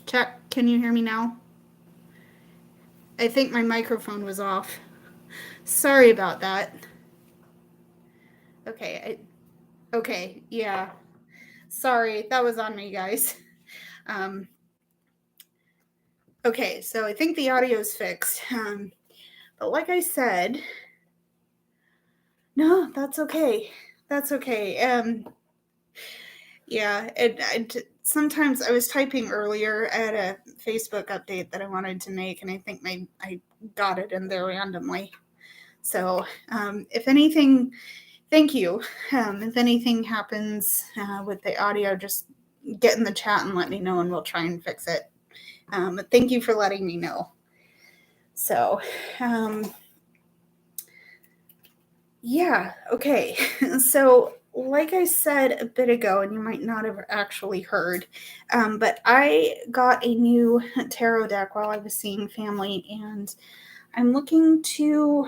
Check. Can you hear me now? I think my microphone was off. Sorry about that. Okay. Okay. Yeah. Sorry. That was on me, guys. Okay. So I think the audio's fixed. But like I said, no, that's okay. That's okay. Yeah. Sometimes I was typing earlier at a Facebook update that I wanted to make, and I think I got it in there randomly. So if anything, thank you. If anything happens with the audio, just get in the chat and let me know, and we'll try and fix it. But thank you for letting me know. So, yeah, okay. So, like I said a bit ago, and you might not have actually heard, but I got a new tarot deck while I was seeing family, and I'm looking to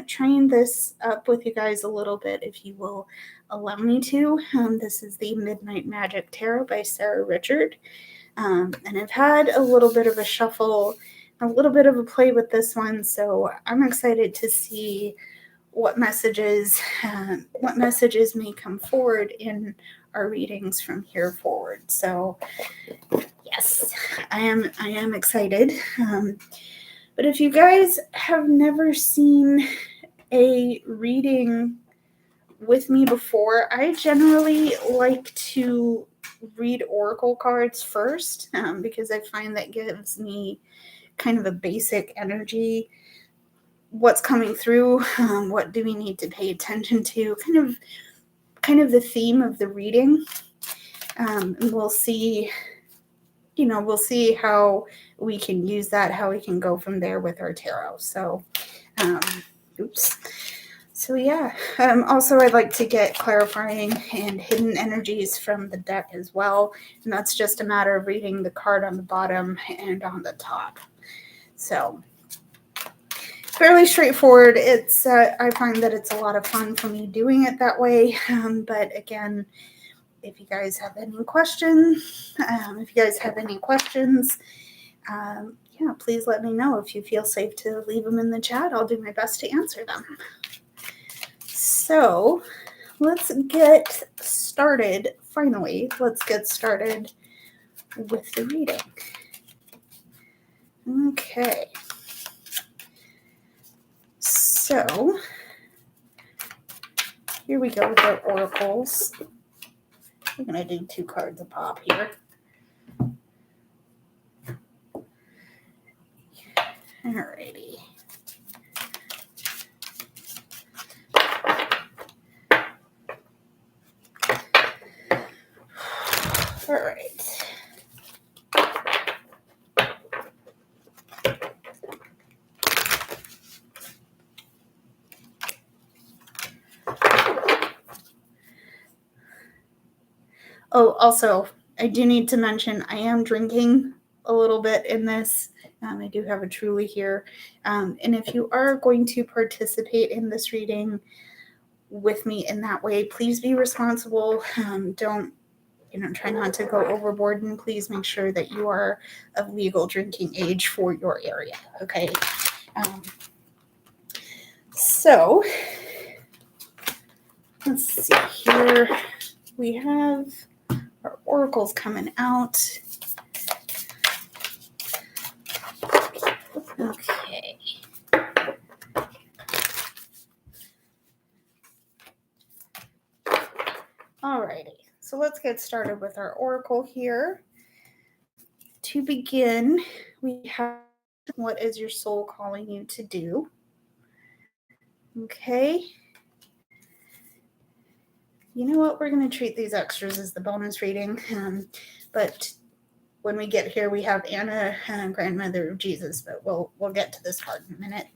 train this up with you guys a little bit, if you will allow me to. This is the Midnight Magic Tarot by Sarah Richard. And I've had a little bit of a shuffle, a little bit of a play with this one, so I'm excited to see what messages may come forward in our readings from here forward. So yes, I am excited. But if you guys have never seen a reading with me before, I generally like to read oracle cards first because I find that gives me kind of a basic energy. What's coming through? What do we need to pay attention to? Kind of the theme of the reading. And we'll see. We'll see how we can use that, how we can go from there with our tarot. So, So yeah, also I'd like to get clarifying and hidden energies from the deck as well. And that's just a matter of reading the card on the bottom and on the top. So fairly straightforward. I find that it's a lot of fun for me doing it that way. But again, if you guys have any questions, yeah, please let me know. If you feel safe to leave them in the chat, I'll do my best to answer them. So let's get started. Finally, let's get started with the reading. Okay. So here we go with our oracles. I'm going to do 2 cards a pop here. Alrighty. All right. Oh, also, I do need to mention I am drinking a little bit in this. I do have a Truly here. And if you are going to participate in this reading with me in that way, please be responsible. Don't, try not to go overboard, and please make sure that you are of legal drinking age for your area. Okay. So let's see here. We have our oracles coming out. Okay. Alrighty. So let's get started with our oracle here. To begin, we have, what is your soul calling you to do? Okay. You know what? We're going to treat these extras as the bonus reading. But when we get here, we have Anna, grandmother of Jesus, but we'll get to this part in a minute.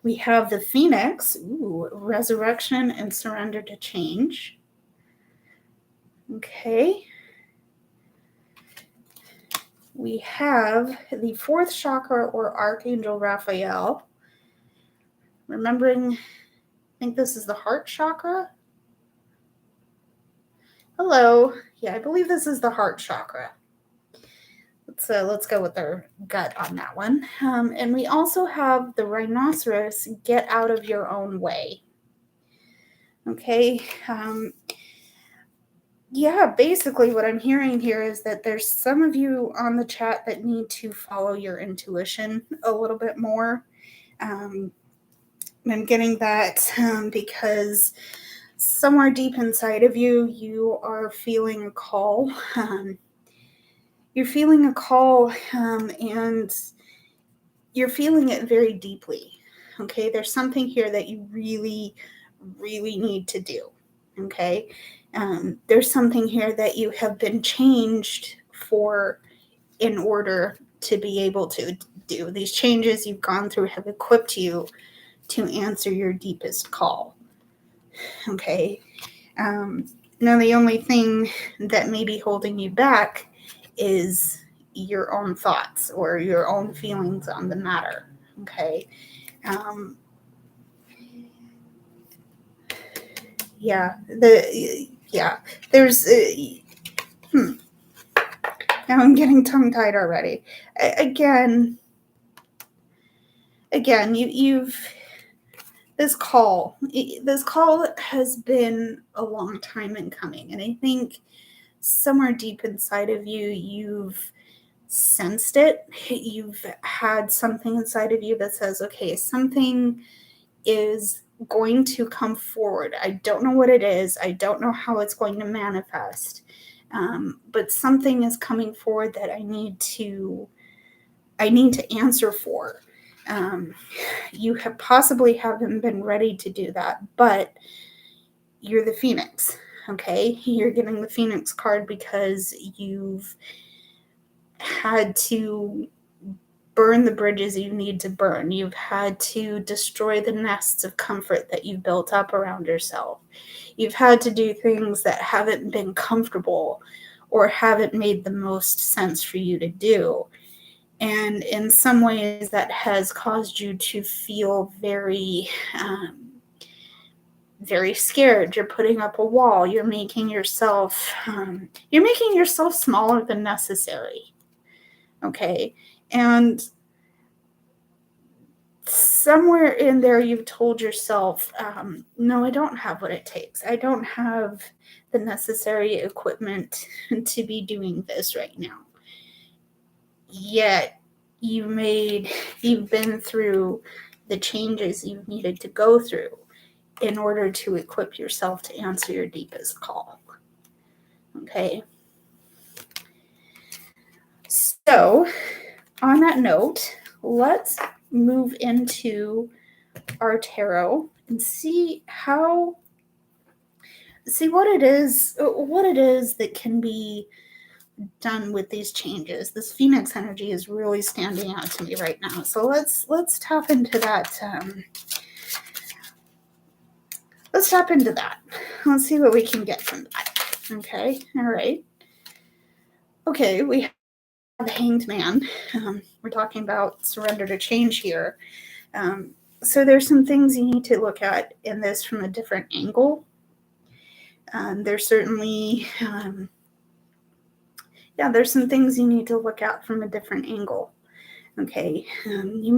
We have the Phoenix, resurrection and surrender to change. Okay. We have the 4th chakra, or Archangel Raphael. Remembering, I think this is the heart chakra. Hello. Yeah, I believe this is the heart chakra. Let's go with our gut on that one. And we also have the rhinoceros, get out of your own way. Okay. Yeah, basically what I'm hearing here is that there's some of you on the chat that need to follow your intuition a little bit more. I'm getting that because somewhere deep inside of you, you are feeling a call. You're feeling a call, and you're feeling it very deeply. Okay, there's something here that you really, really need to do. Okay, there's something here that you have been changed for in order to be able to do. These changes you've gone through have equipped you to answer your deepest call. Okay, now the only thing that may be holding you back is your own thoughts or your own feelings on the matter. Okay. There's now I'm getting tongue tied already. Again, you've this call has been a long time in coming, and I think somewhere deep inside of you, you've sensed it. You've had something inside of you that says, okay, something is going to come forward. I don't know what it is. I don't know how it's going to manifest. But something is coming forward that I need to answer for. You have possibly haven't been ready to do that, but you're the Phoenix. Okay, you're getting the Phoenix card because you've had to burn the bridges you need to burn. You've had to destroy the nests of comfort that you've built up around yourself. You've had to do things that haven't been comfortable or haven't made the most sense for you to do. And in some ways, that has caused you to feel very, very scared. You're putting up a wall. You're making yourself smaller than necessary. Okay, and somewhere in there you've told yourself, no, I don't have what it takes. I don't have the necessary equipment to be doing this right now. Yet you've been through the changes you've needed to go through in order to equip yourself to answer your deepest call. Okay. So on that note, let's move into our tarot and see what it is that can be done with these changes. This Phoenix energy is really standing out to me right now. So let's tap into that. Let's tap into that. Let's see what we can get from that. Okay. All right. Okay. We have the Hanged Man. We're talking about surrender to change here. So there's some things you need to look at in this from a different angle. There's certainly, there's some things you need to look at from a different angle. Okay, you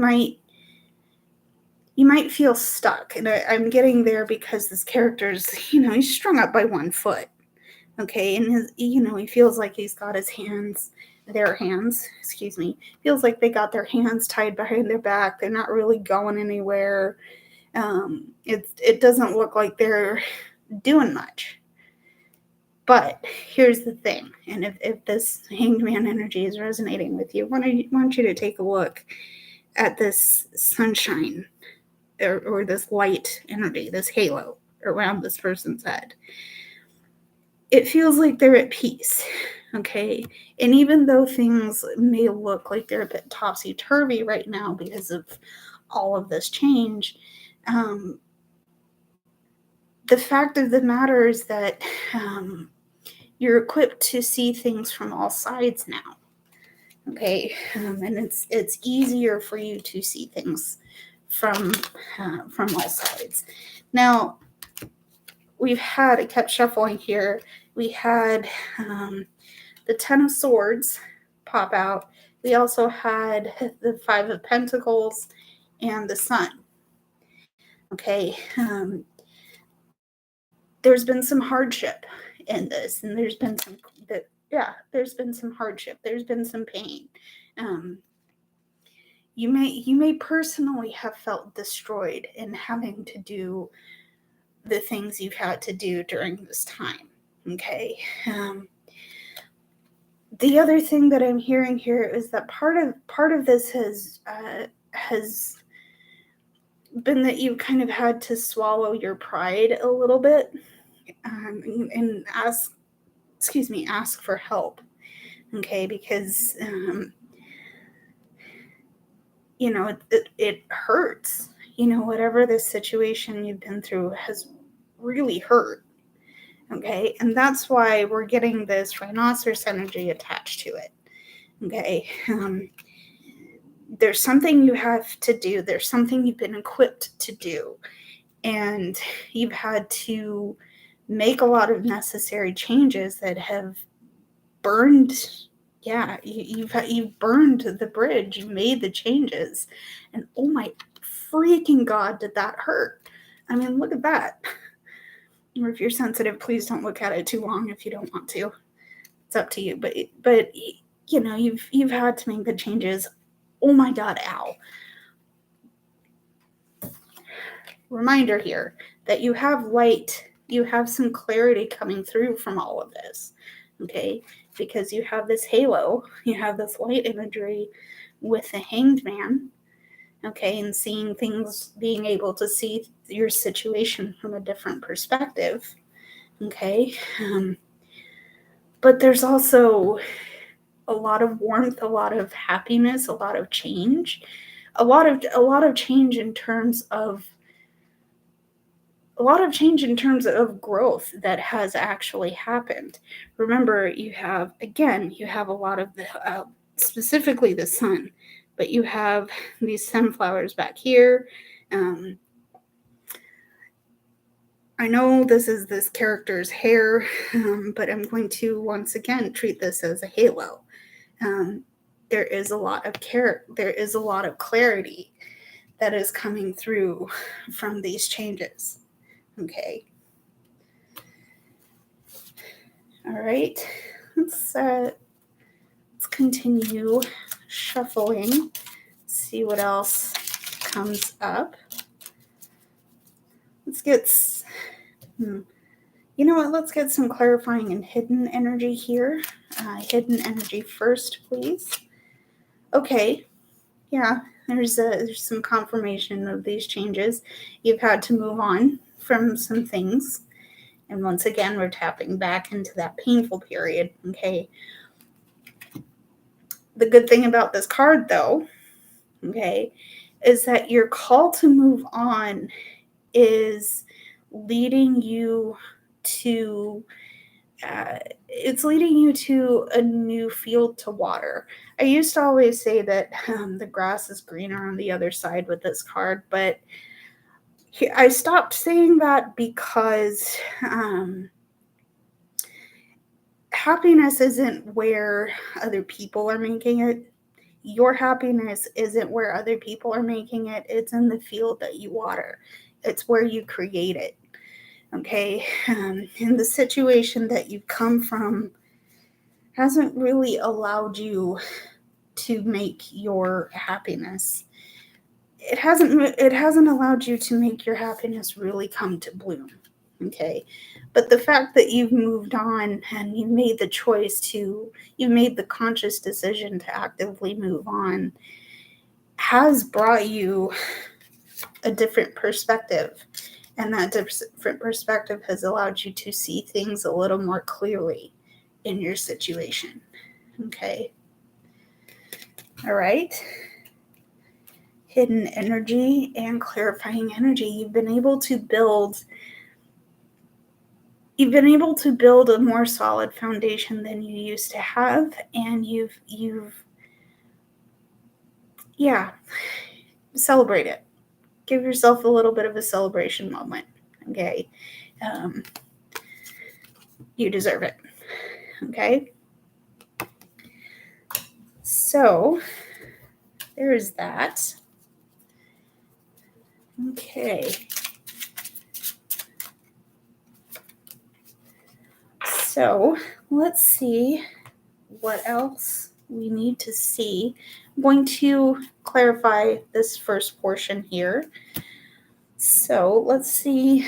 might feel stuck, and I'm getting there because this character's, he's strung up by one foot. Okay, and he feels like he's got their hands, feels like they got their hands tied behind their back. They're not really going anywhere. It doesn't look like they're doing much. But here's the thing, and if this Hanged Man energy is resonating with you, I want you to take a look at this sunshine or this light energy, this halo around this person's head. It feels like they're at peace, okay? And even though things may look like they're a bit topsy-turvy right now because of all of this change, the fact of the matter is that you're equipped to see things from all sides now, okay? And it's easier for you to see things from all sides. Now, I kept shuffling here. We had the Ten of Swords pop out. We also had the Five of Pentacles and the Sun. Okay, there's been some hardship in this, and there's been some hardship. There's been some pain. You may personally have felt destroyed in having to do the things you've had to do during this time. Okay. The other thing that I'm hearing here is that part of this has been that you kind of had to swallow your pride a little bit, and ask for help. Okay, because it hurts. Whatever this situation you've been through has really hurt. Okay, and that's why we're getting this rhinoceros energy attached to it. Okay, there's something you have to do. There's something you've been equipped to do, and you've had to make a lot of necessary changes that have burned. Yeah, you've burned the bridge. You made the changes, and oh my freaking God, did that hurt? I mean, look at that. Or if you're sensitive, please don't look at it too long if you don't want to. It's up to you. But you've had to make the changes. Oh my God, ow. Reminder here that you have light, you have some clarity coming through from all of this. Okay, because you have this halo, you have this light imagery with the Hanged Man. Okay, and seeing things, being able to see your situation from a different perspective. Okay, but there's also a lot of warmth, a lot of happiness, a lot of change, a lot of change in terms of growth that has actually happened. Remember, you have a lot of the specifically the sun, but you have these sunflowers back here. I know this is this character's hair, but I'm going to once again treat this as a halo. There is a lot of there is a lot of clarity that is coming through from these changes. Okay. All right. Let's continue shuffling. See what else comes up. Let's get. You know what? Let's get some clarifying and hidden energy here. Hidden energy first, please. Okay. Yeah. There's some confirmation of these changes. You've had to move on from some things. And once again, we're tapping back into that painful period, okay? The good thing about this card, though, okay, is that your call to move on is leading you to it's leading you to a new field to water. I used to always say that the grass is greener on the other side with this card, but I stopped saying that because happiness isn't where other people are making it. Your happiness isn't where other people are making it. It's in the field that you water. It's where you create it. Okay, and the situation that you've come from hasn't really allowed you to make your happiness. It hasn't allowed you to make your happiness really come to bloom. Okay, but the fact that you've moved on and you've made the conscious decision to actively move on has brought you a different perspective. And that different perspective has allowed you to see things a little more clearly in your situation. Okay. All right. Hidden energy and clarifying energy. You've been able to build a more solid foundation than you used to have. And you've celebrate it. Give yourself a little bit of a celebration moment. Okay. You deserve it. Okay. So there is that. Okay. So let's see what else we need to see. I'm going to clarify this first portion here. So let's see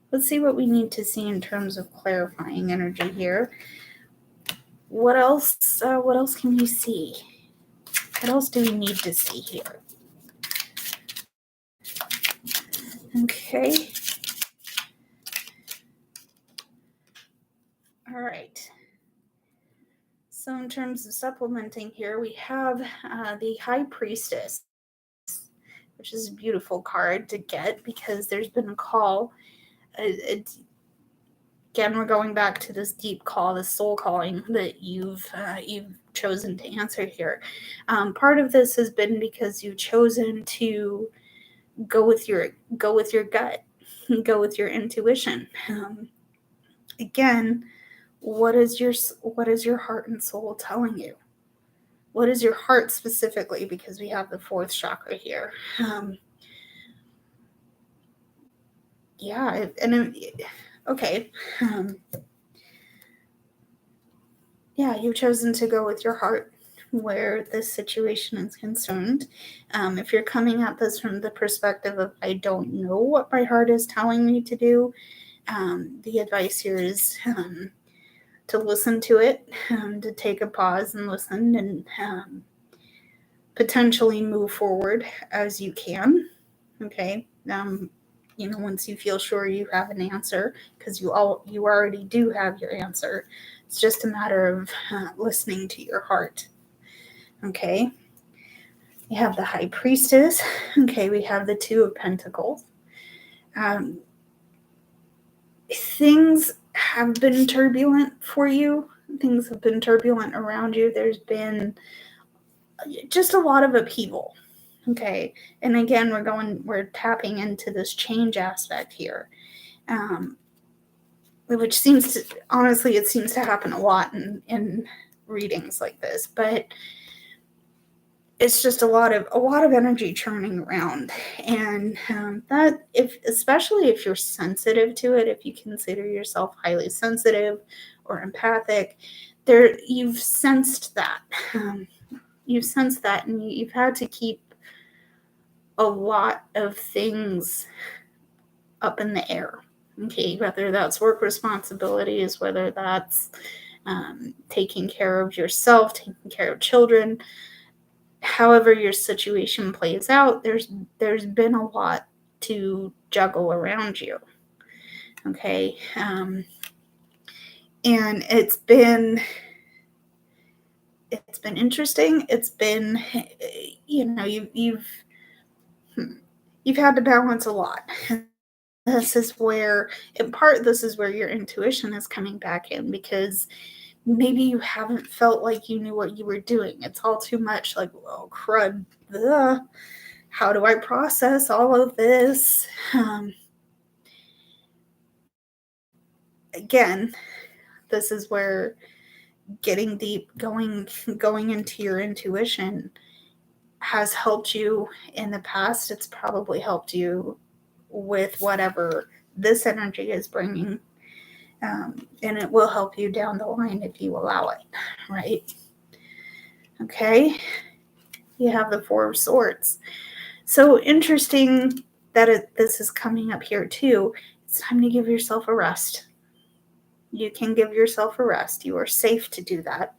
what we need to see in terms of clarifying energy here. What else can you see? What else do we need to see here? Okay. All right. So in terms of supplementing here, we have the High Priestess, which is a beautiful card to get because there's been a call. Again, we're going back to this deep call, this soul calling that you've chosen to answer here. Part of this has been because you've chosen to go with your gut, go with your intuition. Again, what is your heart and soul telling you? What is your heart specifically? Because we have the fourth chakra here. Okay. You've chosen to go with your heart where this situation is concerned. If you're coming at this from the perspective of, I don't know what my heart is telling me to do, the advice here is to listen to it, to take a pause and listen, and potentially move forward as you can. Okay. Once you feel sure you have an answer, because you already do have your answer. It's just a matter of listening to your heart. Okay. We have the High Priestess. Okay. We have the Two of Pentacles. Things have been turbulent for you. Things have been turbulent around you. There's been just a lot of upheaval. Okay. And again, we're tapping into this change aspect here. Which seems to happen a lot in readings like this, but it's just a lot of energy churning around. And that, especially if you're sensitive to it, if you consider yourself highly sensitive or empathic, you've sensed that. You've sensed that, and you've had to keep a lot of things up in the air. Okay, whether that's work responsibilities, whether that's taking care of yourself, taking care of children, however your situation plays out, there's been a lot to juggle around you. Okay, and it's been interesting. It's been, you've had to balance a lot. This is where your intuition is coming back in, because maybe you haven't felt like you knew what you were doing. It's all too much like, oh, crud. Ugh. How do I process all of this? Again, this is where getting deep, going into your intuition has helped you in the past. It's probably helped you with whatever this energy is bringing. And it will help you down the line if you allow it, right? Okay. You have the Four of Swords. So interesting that this is coming up here too. It's time to give yourself a rest. You can give yourself a rest. You are safe to do that.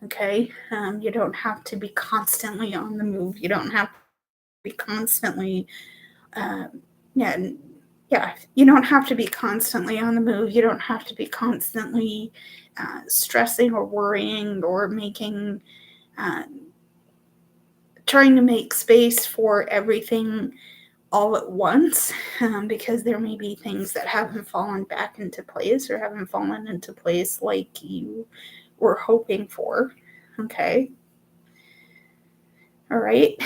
Okay. You don't have to be constantly on the move. You don't have to be constantly, you don't have to be constantly on the move. You don't have to be constantly stressing or worrying or making, trying to make space for everything all at once, because there may be things that haven't fallen back into place or haven't fallen into place like you were hoping for. Okay. All right.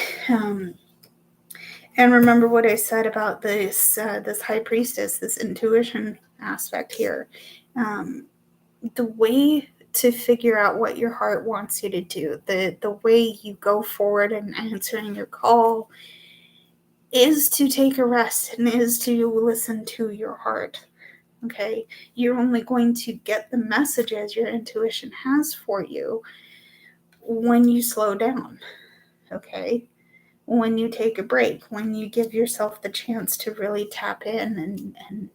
And remember what I said about this High Priestess, this intuition aspect here. The way to figure out what your heart wants you to do. The way you go forward in answering your call is to take a rest and is to listen to your heart. Okay, you're only going to get the messages your intuition has for you when you slow down. Okay, when you take a break, when you give yourself the chance to really tap in and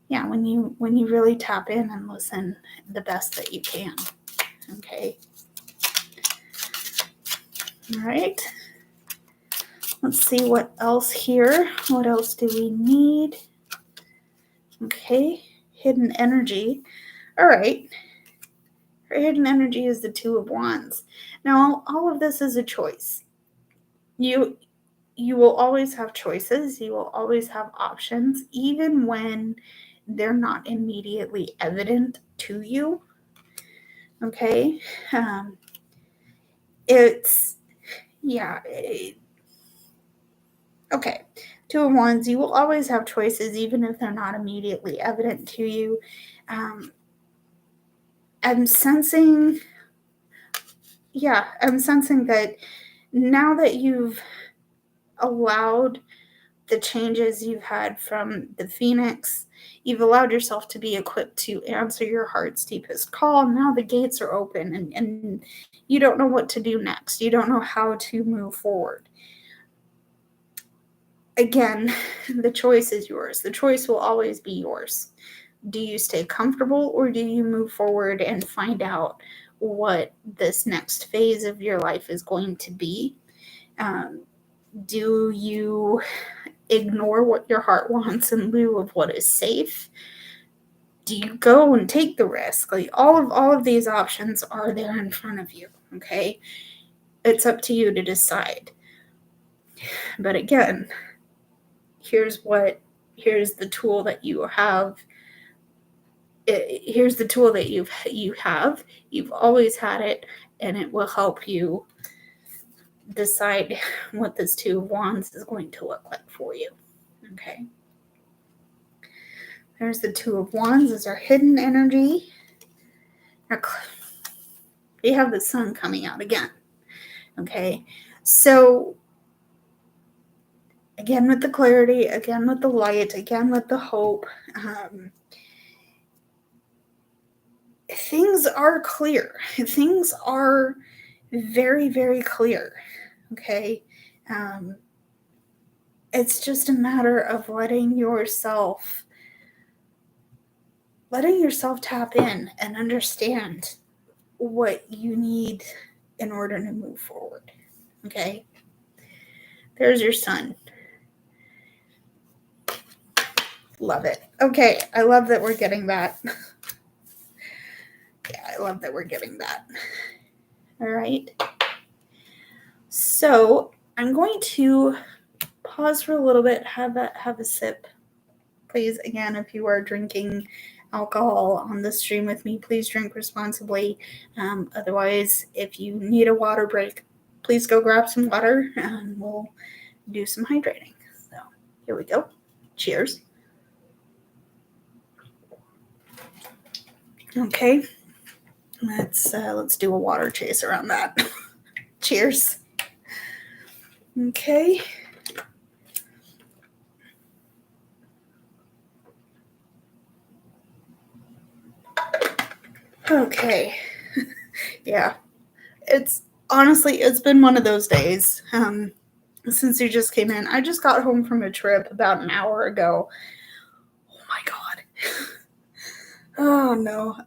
yeah, when you really tap in and listen the best that you can. Okay. All right. Let's see what else here. What else do we need? Okay. Hidden energy. All right. Our hidden energy is the Two of Wands. Now, all of this is a choice. You will always have choices. You will always have options, even when they're not immediately evident to you. Okay. Okay. Two of Wands, you will always have choices, even if they're not immediately evident to you. I'm sensing that now that you've allowed the changes you've had from the Phoenix, you've allowed yourself to be equipped to answer your heart's deepest call. Now the gates are open and you don't know what to do next. You don't know how to move forward. Again, the choice is yours. The choice will always be yours. Do you stay comfortable or do you move forward and find out what this next phase of your life is going to be? Do you ignore what your heart wants in lieu of what is safe? Do you go and take the risk? Like all of these options are there in front of you. Okay, it's up to you to decide. But again, here's the tool that you have. Here's the tool that you have. You've always had it, and it will help you decide what this Two of Wands is going to look like for you. Okay. There's the Two of Wands as our hidden energy. We have the sun coming out again. Okay. So again with the clarity, again with the light, again with the hope, things are clear. Things are very, very clear. Okay. It's just a matter of letting yourself tap in and understand what you need in order to move forward. Okay. There's your sun. Love it. Okay. I love that we're getting that. Yeah, I love that we're getting that. All right. So I'm going to pause for a little bit, have a sip. Please, again, if you are drinking alcohol on the stream with me, please drink responsibly. Otherwise, if you need a water break, please go grab some water and we'll do some hydrating. So here we go. Cheers. Okay. Let's do a water chase around that. Cheers. Okay. Okay. Yeah. It's been one of those days. Since you just came in. I just got home from a trip about an hour ago. Oh my God. Oh no.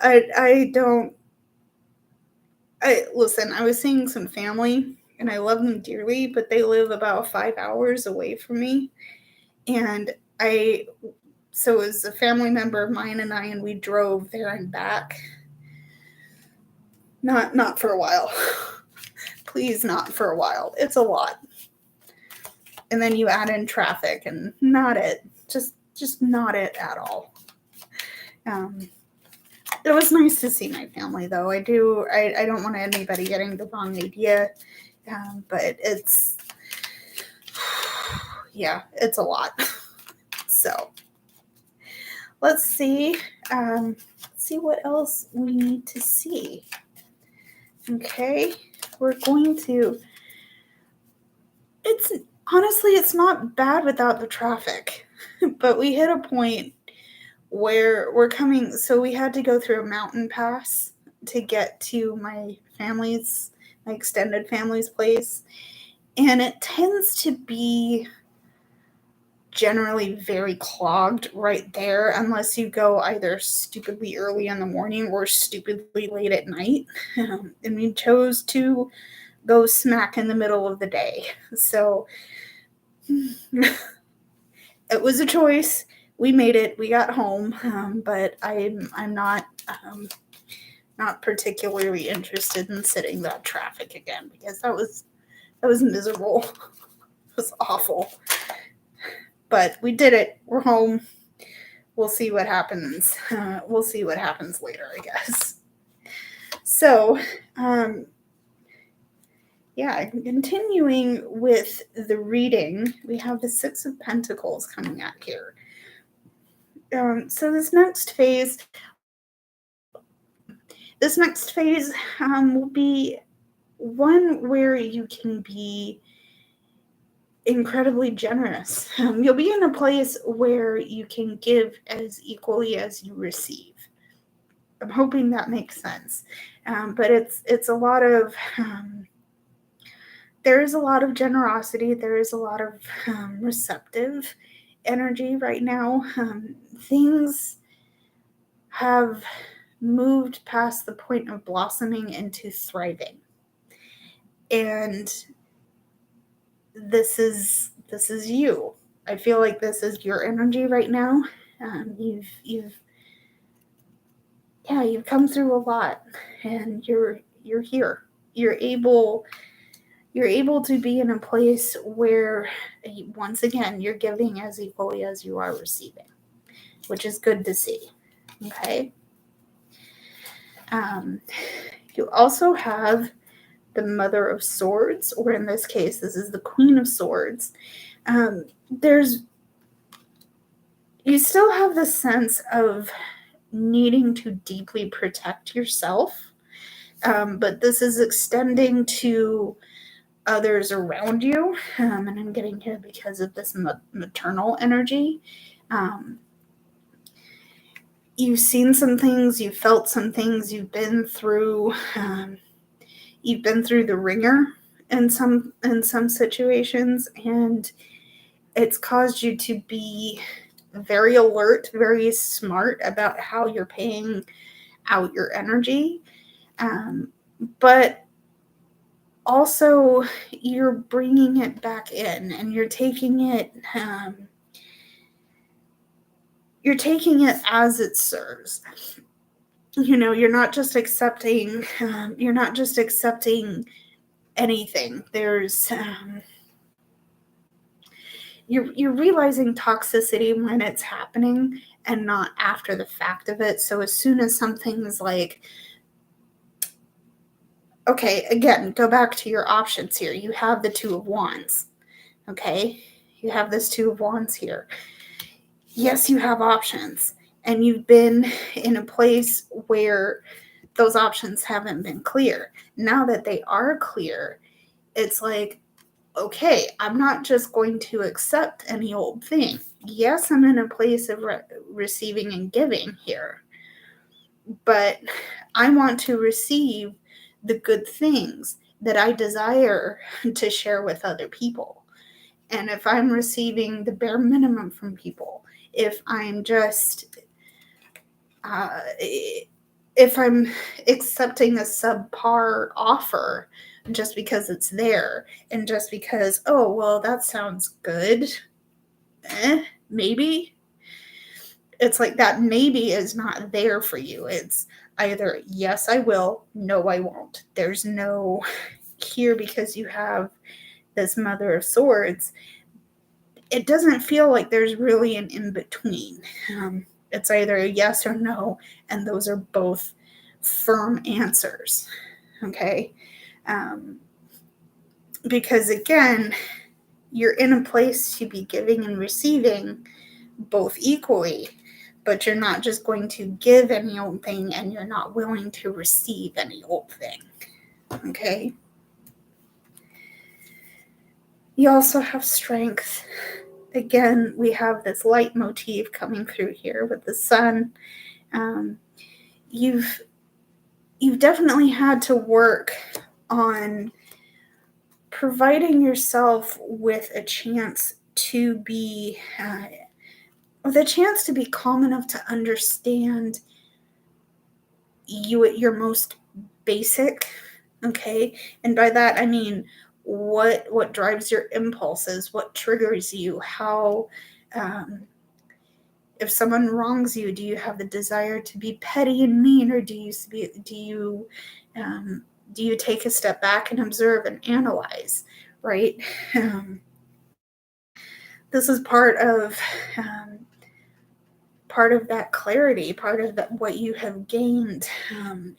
Listen, I was seeing some family and I love them dearly, but they live about 5 hours away from me. And so it was a family member of mine and I, and we drove there and back. Not for a while. Please, not for a while. It's a lot. And then you add in traffic and not it. Just not it at all. It was nice to see my family though. I don't want anybody getting the wrong idea. But it's a lot. So let's see see what else we need to see. Okay, we're going to, it's honestly, it's not bad without the traffic, but we hit a point where we're coming, so we had to go through a mountain pass to get to my extended family's place, and it tends to be generally very clogged right there unless you go either stupidly early in the morning or stupidly late at night. And we chose to go smack in the middle of the day. So it was a choice. We made it. We got home, but I'm not particularly interested in sitting that traffic again because that was miserable. It was awful. But we did it. We're home. We'll see what happens. We'll see what happens later, I guess. So, continuing with the reading, we have the Six of Pentacles coming out here. So this next phase will be one where you can be incredibly generous. You'll be in a place where you can give as equally as you receive. I'm hoping that makes sense. But it's a lot of there is a lot of generosity. There is a lot of receptive energy right now. Things have moved past the point of blossoming into thriving, and this is you. I feel like this is your energy right now. You've come through a lot, and you're here. You're able to be in a place where, once again, you're giving as equally as you are receiving, which is good to see. Okay. You also have the Mother of Swords, or in this case, this is the Queen of Swords. You still have the sense of needing to deeply protect yourself, but this is extending to others around you, and I'm getting here because of this maternal energy. You've seen some things, you've felt some things, you've been through the ringer in some situations, and it's caused you to be very alert, very smart about how you're paying out your energy, but also you're bringing it back in, and you're taking it as it serves. You're not just accepting anything. There's you're realizing toxicity when it's happening and not after the fact of it. So as soon as something's like, okay, again, go back to your options here. You have the Two of Wands. Okay? You have this Two of Wands here. Yes, you have options, and you've been in a place where those options haven't been clear. Now that they are clear, it's like, okay, I'm not just going to accept any old thing. Yes, I'm in a place of receiving and giving here, but I want to receive the good things that I desire to share with other people. And if I'm receiving the bare minimum from people, if I'm just if I'm accepting a subpar offer just because it's there, and just because, oh, well, that sounds good, maybe. It's like that maybe is not there for you. It's either yes, I will, no, I won't. There's no here, because you have this Mother of Swords. It doesn't feel like there's really an in-between. It's either a yes or no, and those are both firm answers. Okay? Because again, you're in a place to be giving and receiving both equally. but you're not just going to give any old thing, and you're not willing to receive any old thing. Okay? You also have strength. Again, we have this light motif coming through here with the sun. You've definitely had to work on providing yourself with a chance to be calm enough to understand you at your most basic. Okay, and by that I mean what drives your impulses, what triggers you, how if someone wrongs you, do you have the desire to be petty and mean, or do you take a step back and observe and analyze, right? This is part of that clarity, part of that what you have gained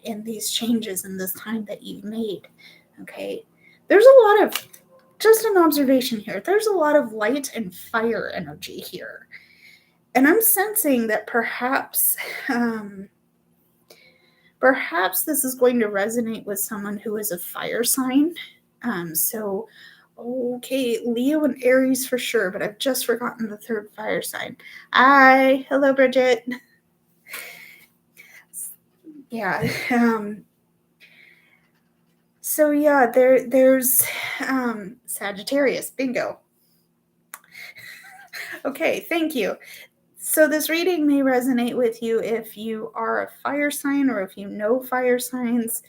in these changes in this time that you've made. Okay, there's a lot of, just an observation here, there's a lot of light and fire energy here. And I'm sensing that perhaps this is going to resonate with someone who is a fire sign. So, okay, Leo and Aries for sure, but I've just forgotten the third fire sign. Hi, hello, Bridget. Yeah. So yeah, there's Sagittarius. Bingo. Okay, thank you. So this reading may resonate with you if you are a fire sign or if you know fire signs.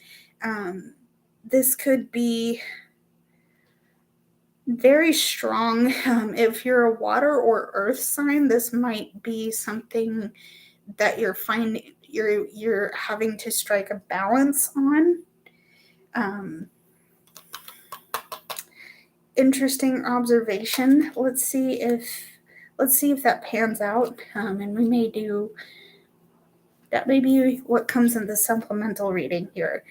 This could be very strong. If you're a water or earth sign, this might be something that you're finding you're having to strike a balance on. Interesting observation. Let's see if that pans out, and we may do that. May be what comes in the supplemental reading here.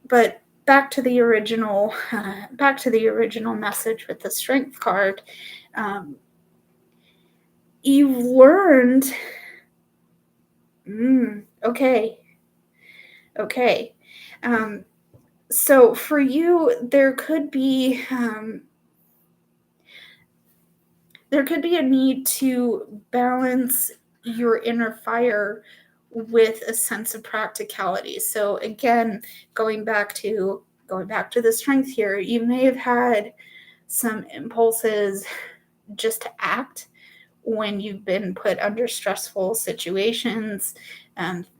But back to the original message with the strength card. You've learned. Okay. So for you, there could be a need to balance your inner fire with a sense of practicality. So again, going back to the strength here, you may have had some impulses just to act when you've been put under stressful situations,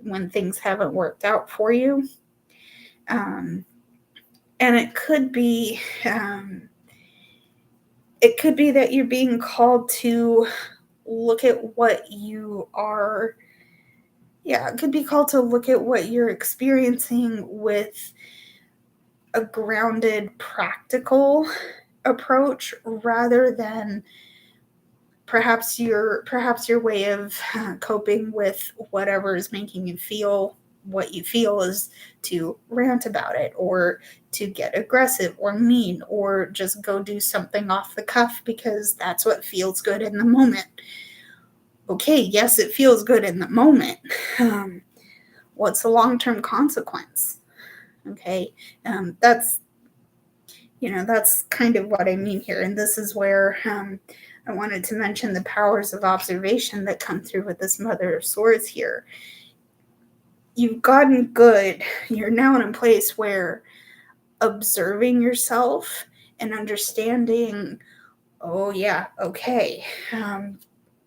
when things haven't worked out for you. And it could be that you're being called to look at what you are. Yeah, it could be called to look at what you're experiencing with a grounded, practical approach, rather than perhaps your way of coping with whatever is making you feel what you feel is to rant about it, or to get aggressive or mean, or just go do something off the cuff because that's what feels good in the moment. Okay, yes, it feels good in the moment. What's the long-term consequence? Okay, that's kind of what I mean here. And this is where I wanted to mention the powers of observation that come through with this Mother of Swords here. You've gotten good. You're now in a place where observing yourself and understanding, oh yeah, okay,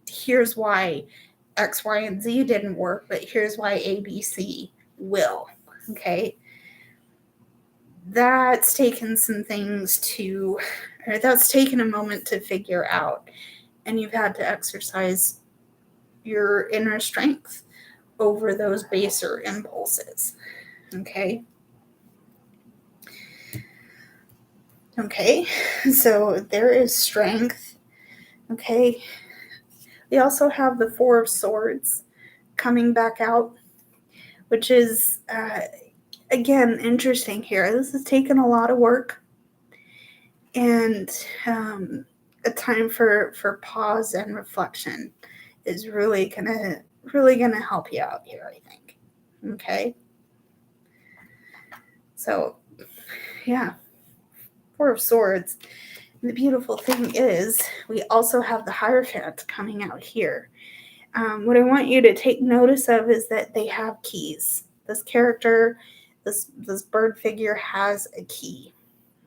here's why X, Y, and Z didn't work, but here's why A, B, C will. Okay. That's taken a moment to figure out, and you've had to exercise your inner strength over those baser impulses. Okay, so there is strength. Okay, we also have the Four of Swords coming back out, which is again interesting here. This has taken a lot of work and a time for pause and reflection. is really gonna help you out here, I think. Okay. So yeah, Four of Swords. The beautiful thing is we also have the Hierophant coming out here. What I want you to take notice of is that they have keys. This character, this bird figure has a key.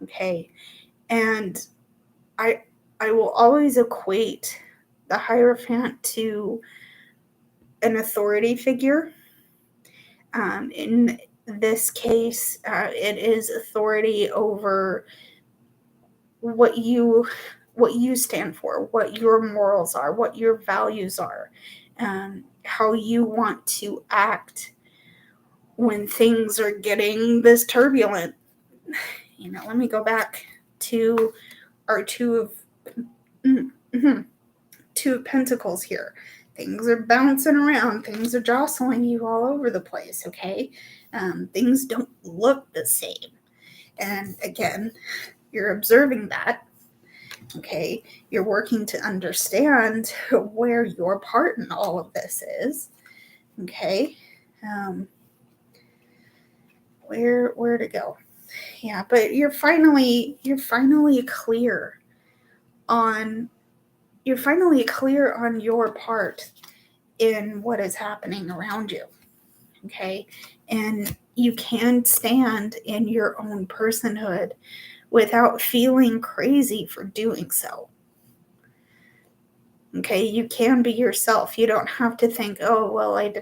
Okay. And I will always equate the Hierophant to an authority figure. In this case, it is authority over what you stand for, what your morals are, what your values are, how you want to act when things are getting this turbulent. Let me go back to our two of Pentacles here. Things are bouncing around. Things are jostling you all over the place, okay? Things don't look the same. And again, you're observing that, okay? You're working to understand where your part in all of this is, okay? Where to go? Yeah, but you're finally clear on your part in what is happening around you, okay? And you can stand in your own personhood without feeling crazy for doing so. Okay, you can be yourself. You don't have to think, oh, well, I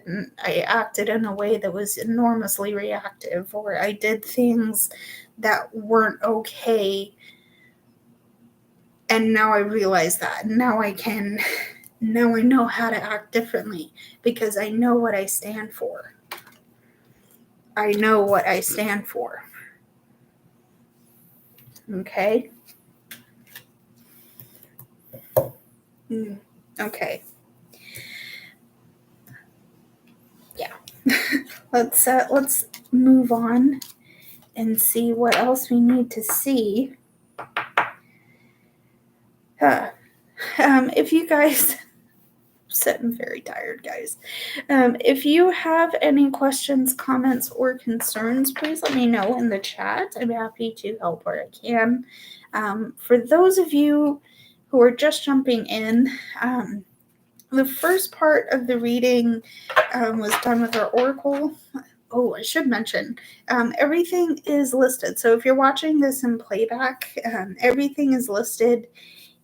acted in a way that was enormously reactive, or I did things that weren't okay. And now I realize that. Now I know how to act differently because I know what I stand for. I know what I stand for. Okay? Okay. Yeah. Let's move on and see what else we need to see. If you guys, I'm very tired, guys. If you have any questions, comments, or concerns, please let me know in the chat. I'm happy to help where I can. For those of you who are just jumping in, the first part of the reading was done with our oracle. Oh, I should mention, everything is listed. So if you're watching this in playback, everything is listed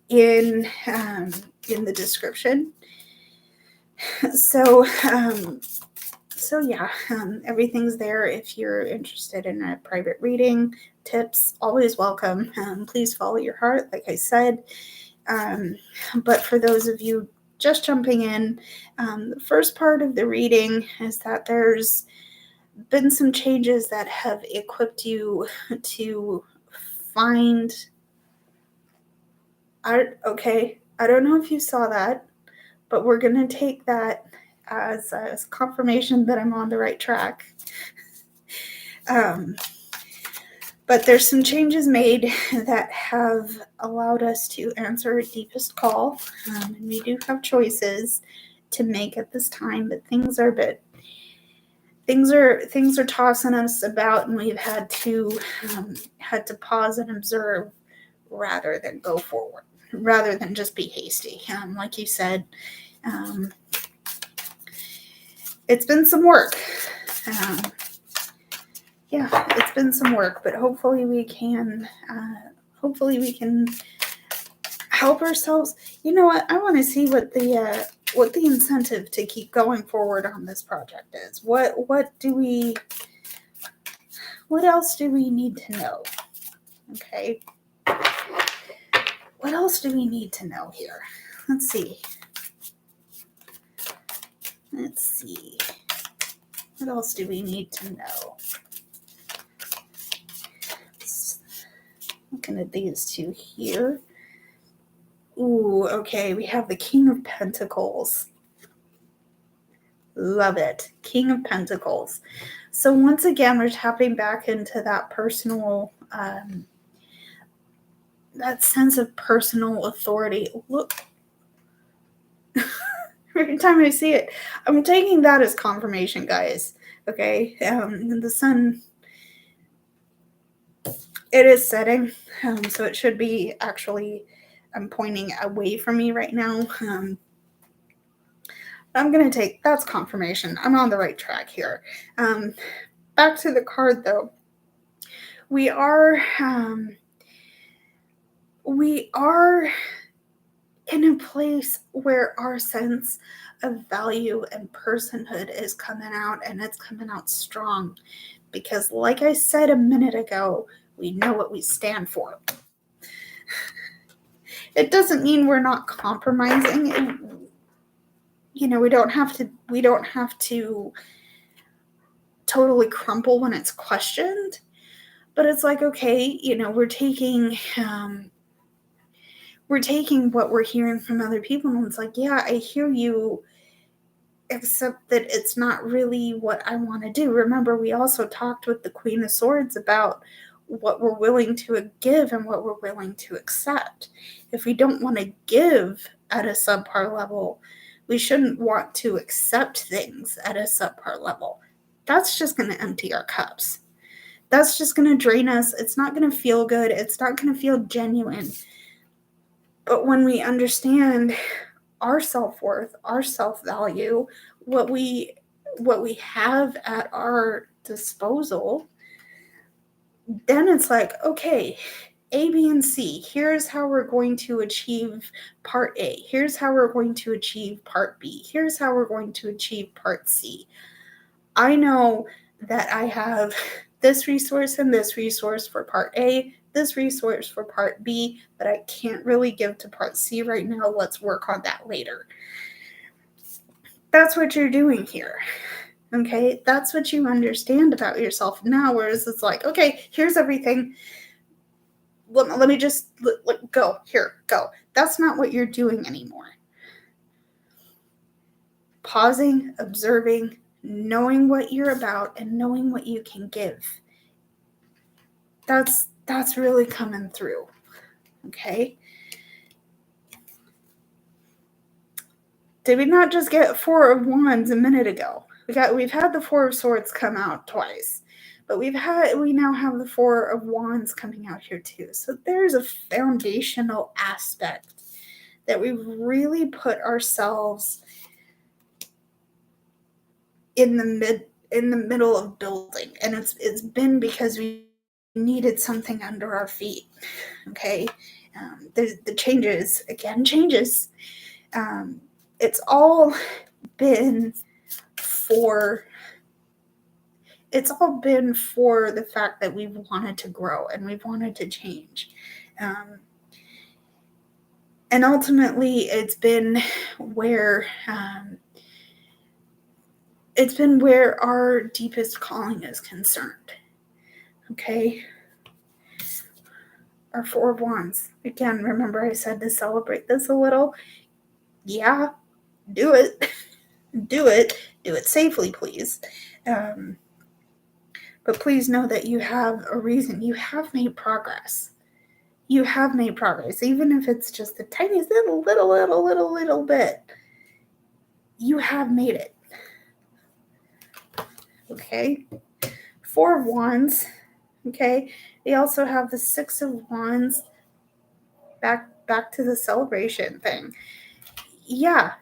in the description. So yeah, everything's there. If you're interested in a private reading, tips, always welcome. Please follow your heart, like I said. But for those of you just jumping in, the first part of the reading is that there's been some changes that have equipped you to find art. Okay, I don't know if you saw that, but we're going to take that as confirmation that I'm on the right track. But there's some changes made that have allowed us to answer our deepest call. And we do have choices to make at this time, but things are tossing us about, and we've had to pause and observe rather than go forward, rather than just be hasty. Like you said, it's been some work. It's been some work, but hopefully we can help ourselves. You know what? I want to see what the incentive to keep going forward on this project is. What else do we need to know? Okay. What else do we need to know here? Let's see. What else do we need to know? Looking at these two here. Ooh, okay. We have the King of Pentacles. Love it. King of Pentacles. So once again, we're tapping back into that personal, that sense of personal authority. Look. every time I see it. I'm taking that as confirmation, guys. Okay, the sun, it is setting, so it should be actually. I'm pointing away from me right now. I'm gonna take that's confirmation. I'm on the right track here. Back to the card though. We are in a place where our sense of value and personhood is coming out, and it's coming out strong. Because, like I said a minute ago, we know what we stand for. It doesn't mean we're not compromising. We don't have to totally crumple when it's questioned. But it's like, okay, we're taking what we're hearing from other people, and it's like, yeah, I hear you, except that it's not really what I want to do. Remember, we also talked with the Queen of Swords about what we're willing to give and what we're willing to accept. If we don't want to give at a subpar level, we shouldn't want to accept things at a subpar level. That's just going to empty our cups. That's just going to drain us. It's not going to feel good. It's not going to feel genuine. But when we understand our self-worth, our self-value, what we have at our disposal, then it's like, okay, A, B, and C. Here's how we're going to achieve part A. Here's how we're going to achieve part B. Here's how we're going to achieve part C. I know that I have this resource and this resource for part A, this resource for part B, but I can't really give to part C right now. Let's work on that later. That's what you're doing here. Okay, that's what you understand about yourself now, whereas it's like, okay, here's everything. Let me just go. Here, go. That's not what you're doing anymore. Pausing, observing, knowing what you're about, and knowing what you can give. That's really coming through. Okay? Did we not just get Four of Wands a minute ago? We've had the Four of Swords come out twice, but we now have the Four of Wands coming out here too. So there's a foundational aspect that we've really put ourselves in the middle of building, and it's been because we needed something under our feet. Okay, there's the changes. It's all been for the fact that we've wanted to grow and we've wanted to change. And ultimately, it's been where our deepest calling is concerned. Okay? Our Four of Wands. Again, remember I said to celebrate this a little? Yeah, do it. Do it safely, please. But please know that you have a reason. You have made progress. You have made progress, even if it's just the tiniest little bit. You have made it. Okay? Four of Wands. Okay? They also have the Six of Wands. Back to the celebration thing. Yeah.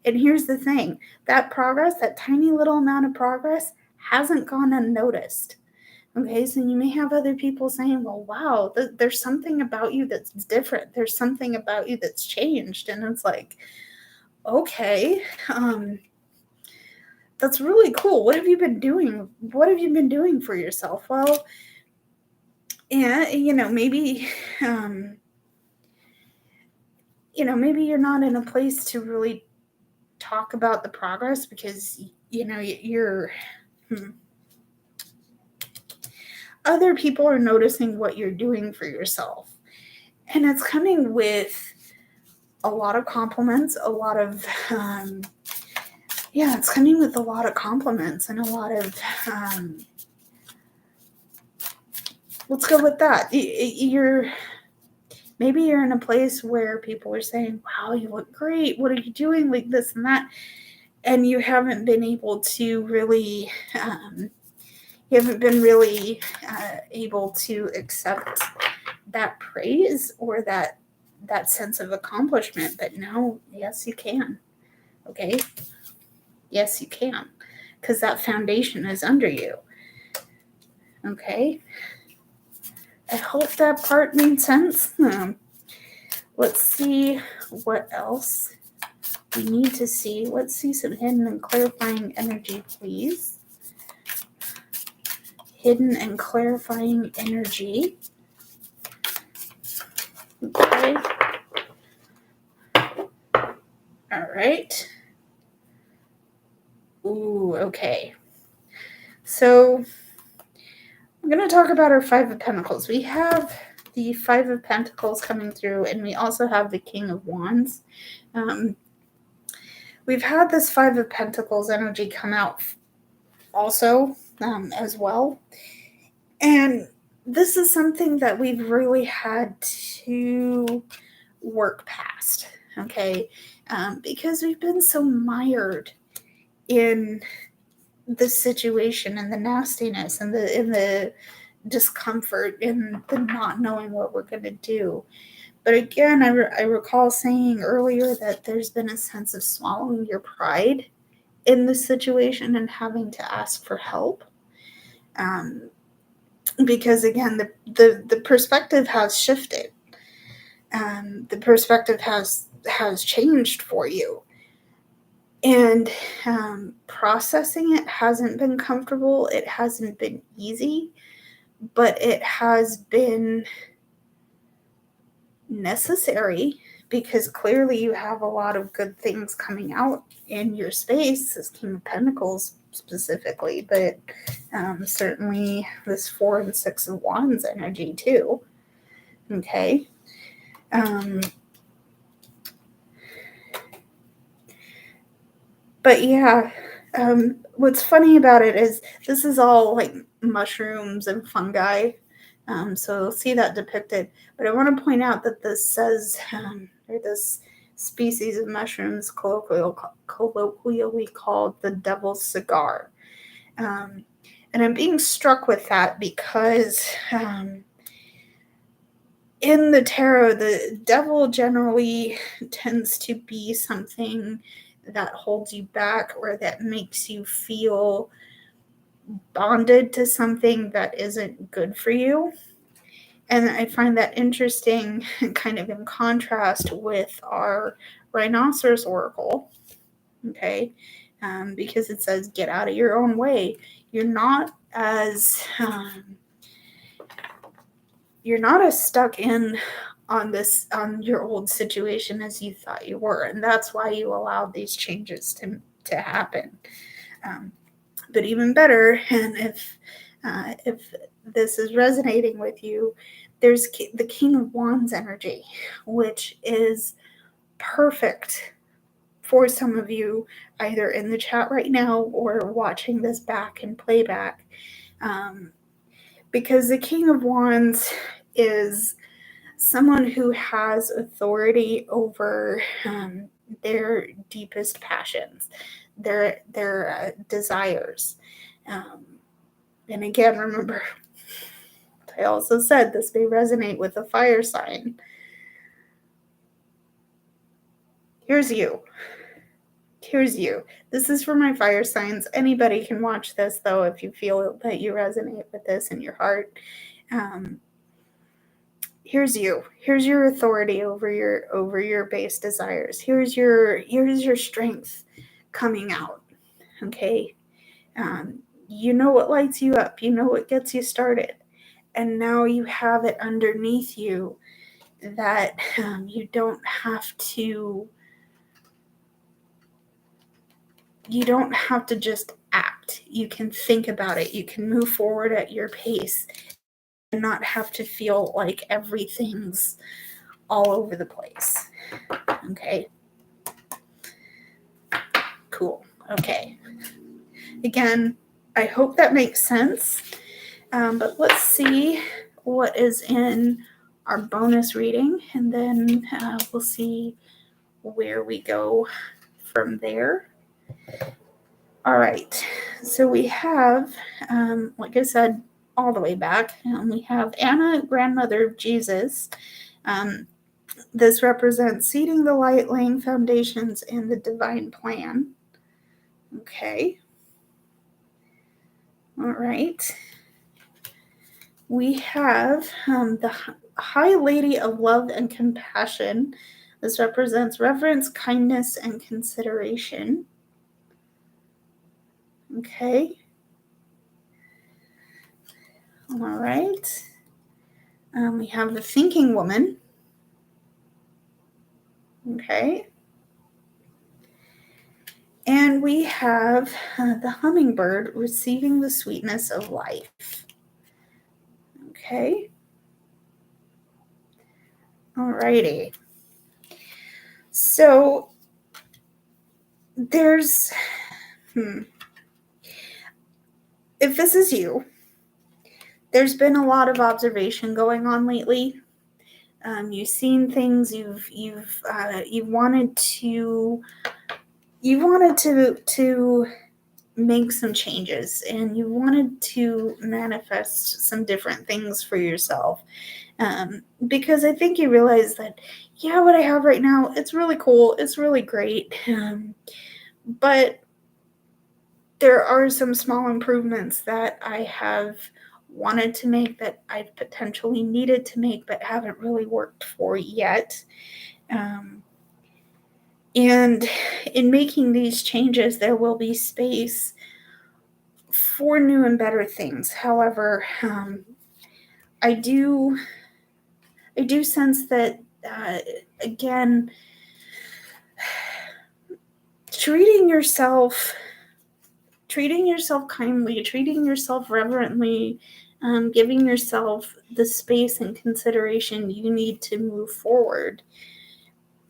And here's the thing. That progress, that tiny little amount of progress, hasn't gone unnoticed. Okay, so you may have other people saying, well, wow, there's something about you that's different. There's something about you that's changed. And it's like, okay, that's really cool. What have you been doing? What have you been doing for yourself? Well, yeah, maybe, maybe you're not in a place to really talk about the progress because, you're... Other people are noticing what you're doing for yourself. And it's coming with a lot of compliments, it's coming with a lot of compliments and a lot of, let's go with that. You're Maybe you're in a place where people are saying, wow, you look great. What are you doing? Like this and that. And you haven't been able to really, able to accept that praise or that sense of accomplishment. But no, yes, you can. Okay. Yes, you can. Because that foundation is under you. Okay. I hope that part made sense. Let's see what else we need to see. Let's see some hidden and clarifying energy, please. Hidden and clarifying energy. Okay. All right. Ooh, okay. So I'm going to talk about our Five of Pentacles. We have the Five of Pentacles coming through, and we also have the King of Wands. We've had this Five of Pentacles energy come out also as well. And this is something that we've really had to work past, okay? Because we've been so mired in the situation and the nastiness and the discomfort and the not knowing what we're going to do. But again, I recall saying earlier that there's been a sense of swallowing your pride in this situation and having to ask for help. Because again, the perspective has shifted. The perspective has changed for you. And processing it hasn't been comfortable. It hasn't been easy, but it has been necessary because clearly you have a lot of good things coming out in your space as King of Pentacles specifically, but certainly this 4 and 6 of Wands energy too. Okay. But yeah, what's funny about it is this is all like mushrooms and fungi. So you'll see that depicted. But I want to point out that this says, or this species of mushrooms colloquially called the devil's cigar. And I'm being struck with that because in the tarot, the devil generally tends to be something that holds you back or that makes you feel bonded to something that isn't good for you. And I find that interesting, kind of in contrast with our rhinoceros oracle, okay? Because it says, get out of your own way. You're not as stuck in on your old situation as you thought you were, and that's why you allowed these changes to happen. But even better, and if this is resonating with you, there's the King of Wands energy, which is perfect for some of you either in the chat right now or watching this back in playback, because the King of Wands is someone who has authority over their deepest passions, their desires. And again, remember, I also said this may resonate with a fire sign. Here's you. Here's you. This is for my fire signs. Anybody can watch this, though, if you feel that you resonate with this in your heart. Here's you. Here's your authority over your base desires. Here's your strength coming out. Okay. You know what lights you up. You know what gets you started. And now you have it underneath you that you don't have to just act. You can think about it. You can move forward at your pace and not have to feel like everything's all over the place. Okay. Cool. Okay. Again, I hope that makes sense. But let's see what is in our bonus reading, and then we'll see where we go from there. All right, so we have, like I said, all the way back, we have Anna, grandmother of Jesus. This represents seeding the light, laying foundations, and the divine plan. Okay. All right. We have the High Lady of Love and Compassion. This represents reverence, kindness, and consideration. Okay. All right. We have the Thinking Woman. Okay. And we have the Hummingbird, receiving the sweetness of life. Okay. All righty. So there's, if this is you, there's been a lot of observation going on lately. You've seen things. You've wanted to make some changes, and you wanted to manifest some different things for yourself. Because I think you realize that, yeah, what I have right now, it's really cool. It's really great. But there are some small improvements that I have wanted to make, that I've potentially needed to make, but haven't really worked for yet. And in making these changes, there will be space for new and better things. However, I do sense that, again, treating yourself kindly, treating yourself reverently, giving yourself the space and consideration you need to move forward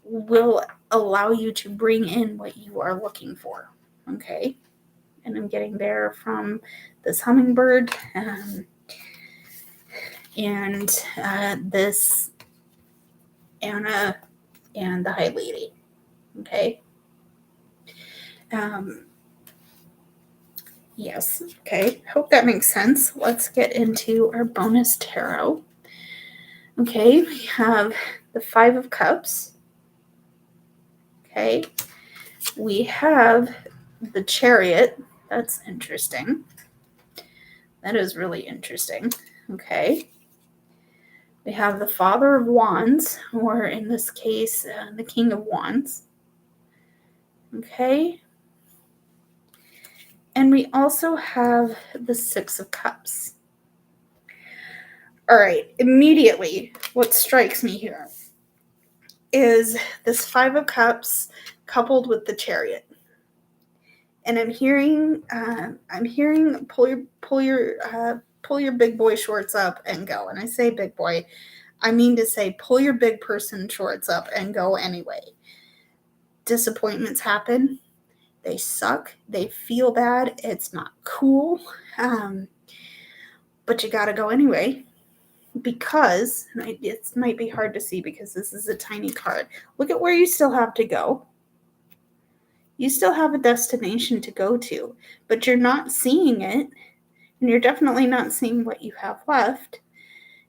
will allow you to bring in what you are looking for. Okay. And I'm getting there from this hummingbird, and this Anna and the High Lady. Okay. Yes. Okay. Hope that makes sense. Let's get into our bonus tarot. Okay. We have the Five of Cups. Okay. We have the Chariot. That's interesting. That is really interesting. Okay. We have the Father of Wands, or in this case, the King of Wands. Okay. And we also have the Six of Cups. All right. Immediately, what strikes me here is this Five of Cups coupled with the Chariot. And I'm hearing pull your big boy shorts up and go. And I say big boy, I mean to say pull your big person shorts up and go anyway. Disappointments happen. They suck. They feel bad. It's not cool. But you got to go anyway, because it might be hard to see because this is a tiny card. Look at where you still have to go. You still have a destination to go to, but you're not seeing it, and you're definitely not seeing what you have left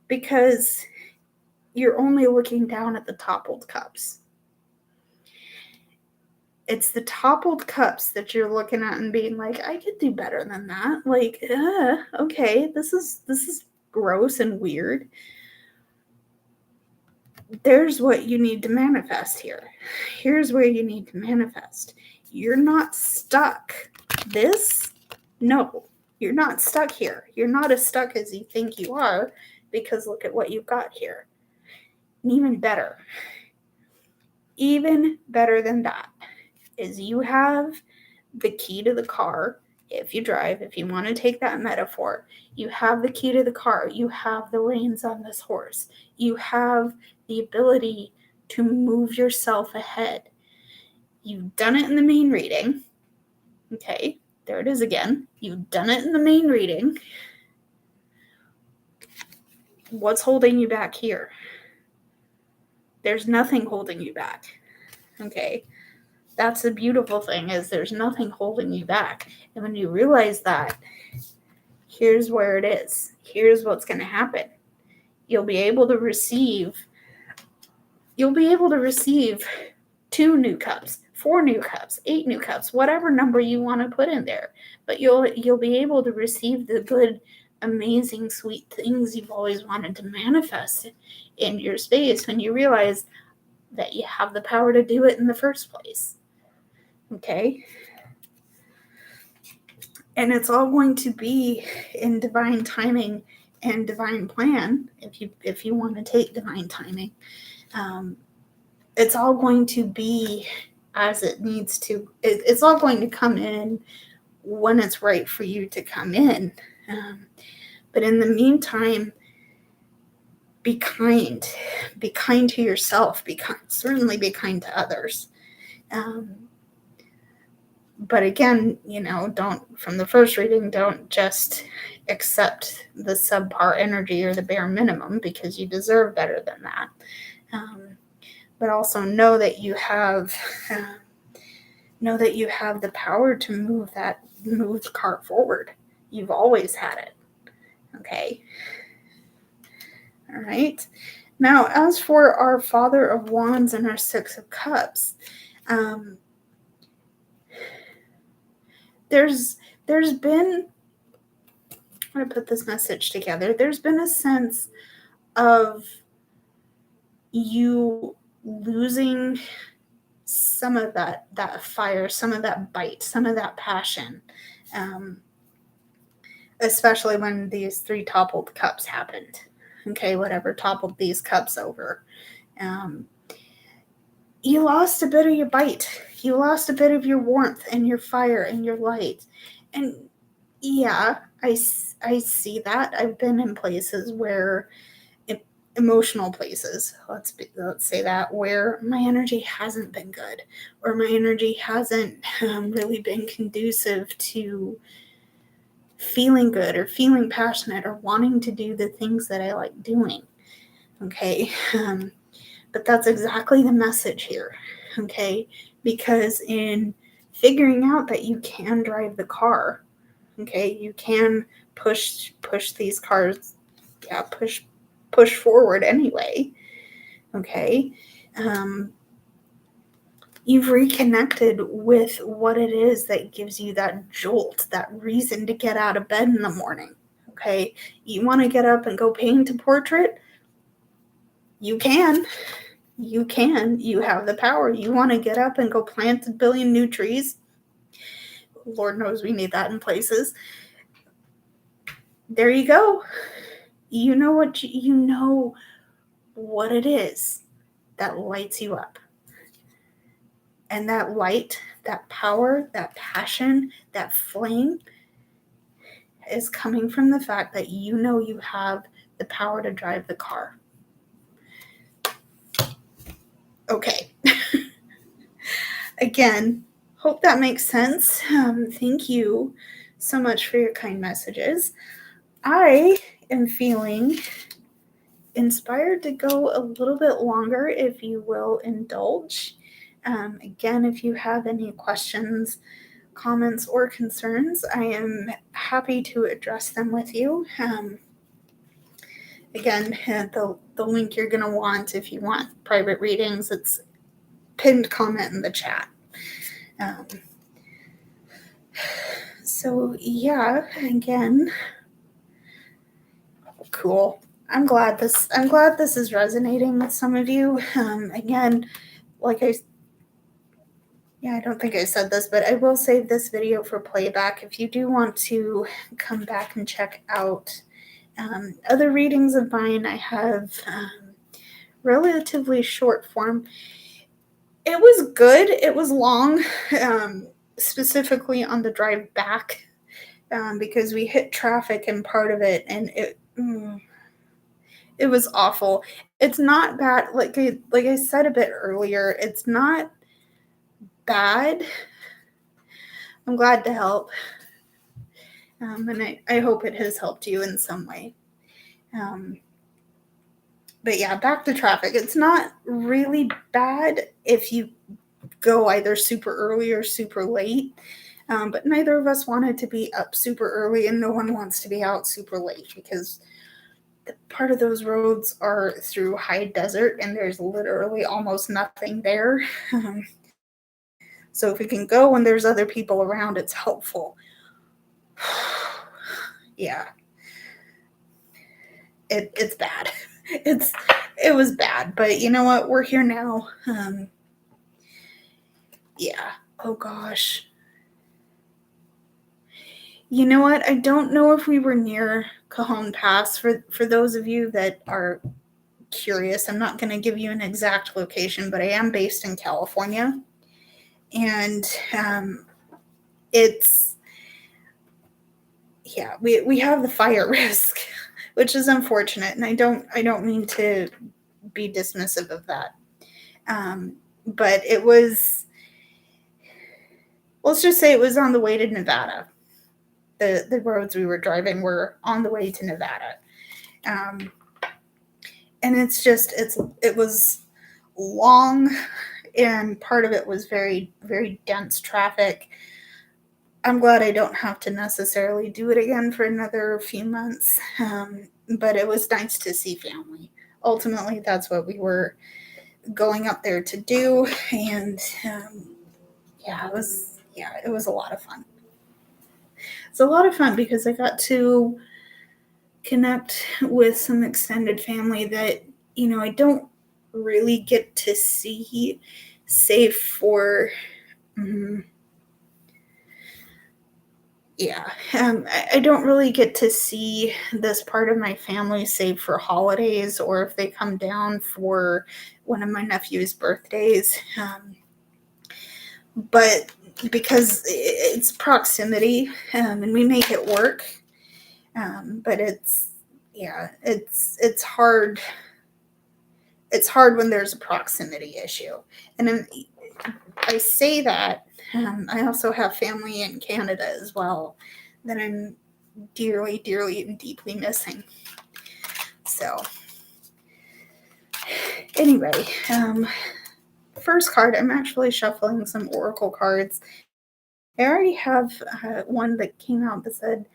because you're only looking down at the toppled cups. It's the toppled cups that you're looking at and being like, I could do better than that. Like, okay, this is gross and weird. There's what you need to manifest here. Here's where you need to manifest. You're not stuck. No, you're not stuck here. You're not as stuck as you think you are, because look at what you've got here. And even better than that is you have the key to the car. If you drive, if you want to take that metaphor, you have the key to the car. You have the reins on this horse. You have the ability to move yourself ahead. You've done it in the main reading. Okay, there it is again. You've done it in the main reading. What's holding you back here? There's nothing holding you back. Okay. That's the beautiful thing, is there's nothing holding you back. And when you realize that, here's where it is. Here's what's going to happen. You'll be able to receive 2 new cups, 4 new cups, 8 new cups, whatever number you want to put in there. But you'll be able to receive the good, amazing, sweet things you've always wanted to manifest in your space when you realize that you have the power to do it in the first place. Okay? And it's all going to be in divine timing and divine plan, if you want to take divine timing. It's all going to be as it needs to. It's all going to come in when it's right for you to come in. But in the meantime, be kind. Be kind to yourself. Certainly be kind to others. But again, from the first reading, don't just accept the subpar energy or the bare minimum, because you deserve better than that. But also know that you have the power to move the cart forward. You've always had it. Okay. All right. Now, as for our Father of Wands and our Six of Cups, there's been, I'm going to put this message together. There's been a sense of you losing some of that fire, some of that bite, some of that passion, especially when these 3 toppled cups happened. Okay, whatever toppled these cups over. You lost a bit of your bite. You lost a bit of your warmth and your fire and your light. And yeah, I see that. I've been in places where, emotional places, let's say that, where my energy hasn't been good, or my energy hasn't really been conducive to feeling good or feeling passionate or wanting to do the things that I like doing. Okay. But that's exactly the message here. Okay. Because in figuring out that you can drive the car, okay, you can push these cars, push forward anyway. Okay. You've reconnected with what it is that gives you that jolt, that reason to get out of bed in the morning. Okay. You want to get up and go paint a portrait? You can. You have the power. You want to get up and go plant a billion new trees? Lord knows we need that in places. There you go. You know what it is that lights you up. And that light, that power, that passion, that flame is coming from the fact that you have the power to drive the car. Okay. Again, hope that makes sense. Thank you so much for your kind messages. I am feeling inspired to go a little bit longer, if you will indulge. Again, if you have any questions, comments, or concerns, I am happy to address them with you. Again, the link you're going to want if you want private readings, it's pinned comment in the chat. So yeah, again, cool. I'm glad this is resonating with some of you. Again, I don't think I said this, but I will save this video for playback. If you do want to come back and check out other readings of mine, I have relatively short form. It was good. It was long, specifically on the drive back, because we hit traffic in part of it, and it was awful. It's not bad. Like I said a bit earlier, it's not bad. I'm glad to help. And I hope it has helped you in some way. But yeah, back to traffic. It's not really bad if you go either super early or super late. But neither of us wanted to be up super early, and no one wants to be out super late because part of those roads are through high desert and there's literally almost nothing there. So if we can go when there's other people around, it's helpful. Yeah, it's bad. It was bad, but you know what? We're here now. Yeah. Oh gosh. You know what? I don't know if we were near Cajon Pass. For those of you that are curious, I'm not going to give you an exact location, but I am based in California, and it's yeah, we have the fire risk, which is unfortunate, and I don't mean to be dismissive of that. But it was, let's just say it was on the way to Nevada. The roads we were driving were on the way to Nevada. And it was long, and part of it was very, very dense traffic. I'm glad I don't have to necessarily do it again for another few months. But it was nice to see family. Ultimately, that's what we were going up there to do. And it was a lot of fun. It's a lot of fun because I got to connect with some extended family that, I don't really get to see, save for, I don't really get to see this part of my family save for holidays or if they come down for one of my nephew's birthdays. But because it's proximity, and we make it work. But it's hard. It's hard when there's a proximity issue. And I say that, I also have family in Canada as well that I'm dearly, dearly, and deeply missing. So, anyway, first card, I'm actually shuffling some oracle cards. I already have one that came out that said,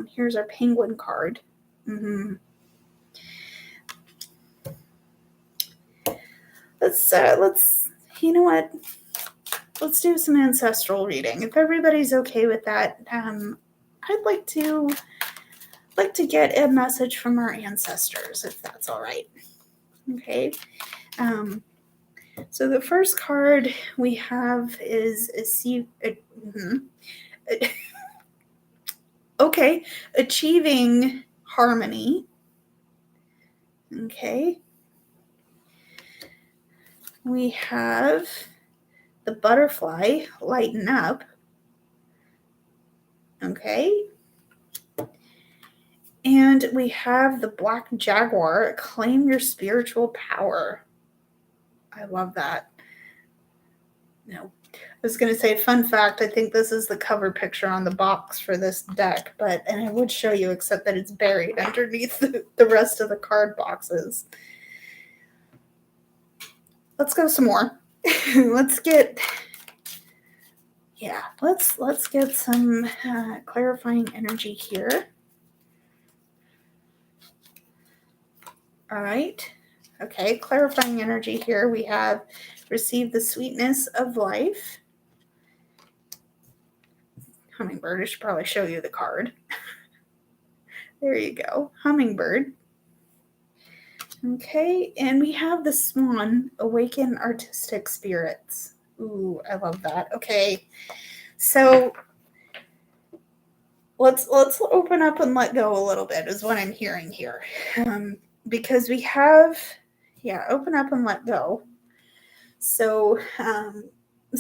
here's our penguin card. Let's you know what? Let's do some ancestral reading. If everybody's okay with that, I'd like to get a message from our ancestors, if that's all right. Okay. So the first card we have is achieving harmony. Okay. We have the butterfly, lighten up. Okay. And we have the black jaguar, claim your spiritual power. I love that. No. I was going to say, fun fact, I think this is the cover picture on the box for this deck, and I would show you, except that it's buried underneath the rest of the card boxes. Let's go some more. let's get some clarifying energy here. All right. Okay, clarifying energy here. We have receive the sweetness of life. Hummingbird. I should probably show you the card. There you go. Hummingbird. Okay, and we have the swan, awaken artistic spirits. Ooh, I love that. Okay, so let's open up and let go a little bit is what I'm hearing here. Because we have, open up and let go. So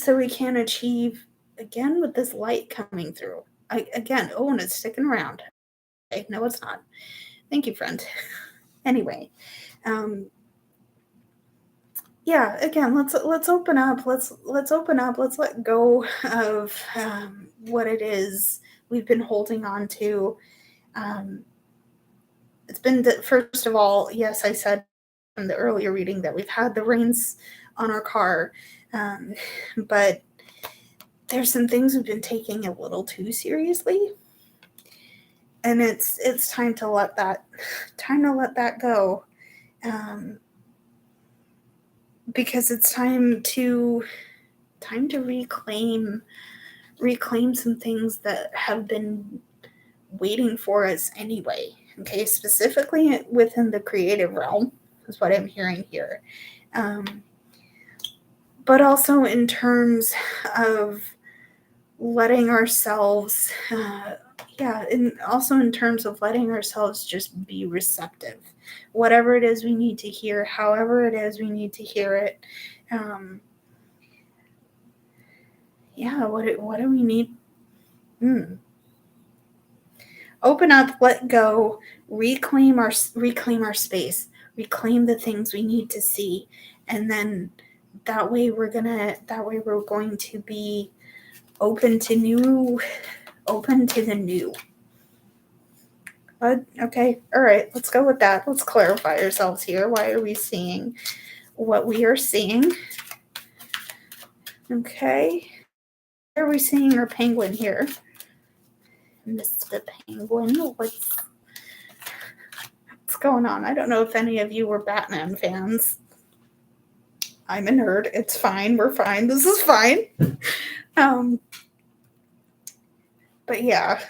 we can achieve, again, with this light coming through. And it's sticking around. Okay, no, it's not. Thank you, friend. Anyway, again, let's open up. Let's open up. Let's let go of what it is we've been holding on to. It's been first of all, yes, I said from the earlier reading that we've had the reins on our car, but there's some things we've been taking a little too seriously, and it's time to let that go, because it's time to reclaim some things that have been waiting for us anyway. Okay, specifically within the creative realm is what I'm hearing here, but also in terms of letting ourselves, and also in terms of letting ourselves just be receptive. Whatever it is we need to hear, however it is we need to hear it. What do we need? Open up, let go, reclaim our space, reclaim the things we need to see, and then that way we're going to be open to the new. Okay, all right, let's go with that. Let's clarify ourselves here. Why are we seeing what we are seeing? Okay, why are we seeing our penguin here? Mr. Penguin, what's going on? I don't know if any of you were Batman fans. I'm a nerd. It's fine. We're fine. This is fine. But yeah,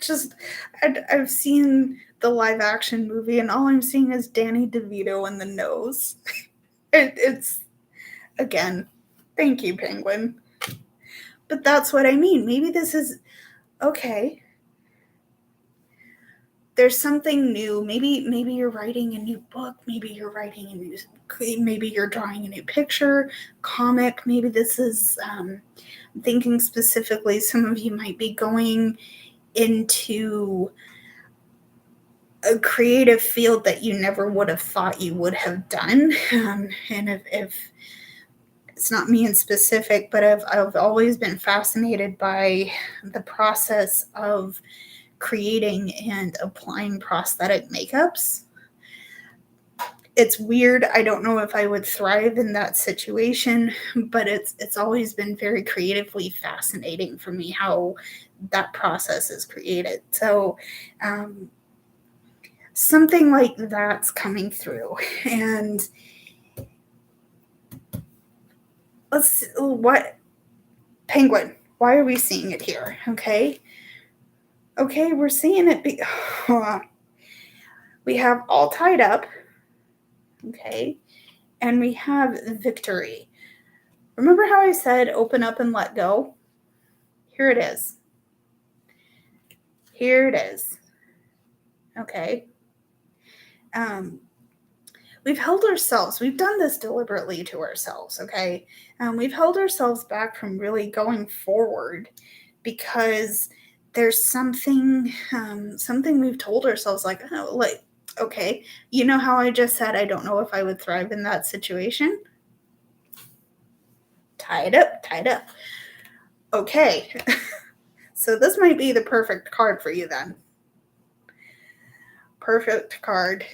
just I've seen the live action movie, and all I'm seeing is Danny DeVito in the nose. It's again, thank you, Penguin. But that's what I mean. Maybe this is okay. There's something new. Maybe you're writing a new book. Maybe you're writing maybe you're drawing a new picture, comic. Maybe this is, thinking specifically, some of you might be going into a creative field that you never would have thought you would have done. And if it's not me in specific, but I've always been fascinated by the process of creating and applying prosthetic makeups. It's weird. I don't know if I would thrive in that situation, but it's always been very creatively fascinating for me how that process is created. So something like that's coming through. And what Penguin, why are we seeing it here? Okay, we're seeing it we have all tied up. Okay, and we have victory. Remember how I said open up and let go? Here it is. Okay. We've held ourselves. We've done this deliberately to ourselves. Okay. We've held ourselves back from really going forward because there's something we've told ourselves, like, oh, like, okay, you know how I just said I don't know if I would thrive in that situation? Tied up. Okay. So this might be the perfect card for you then. Perfect card.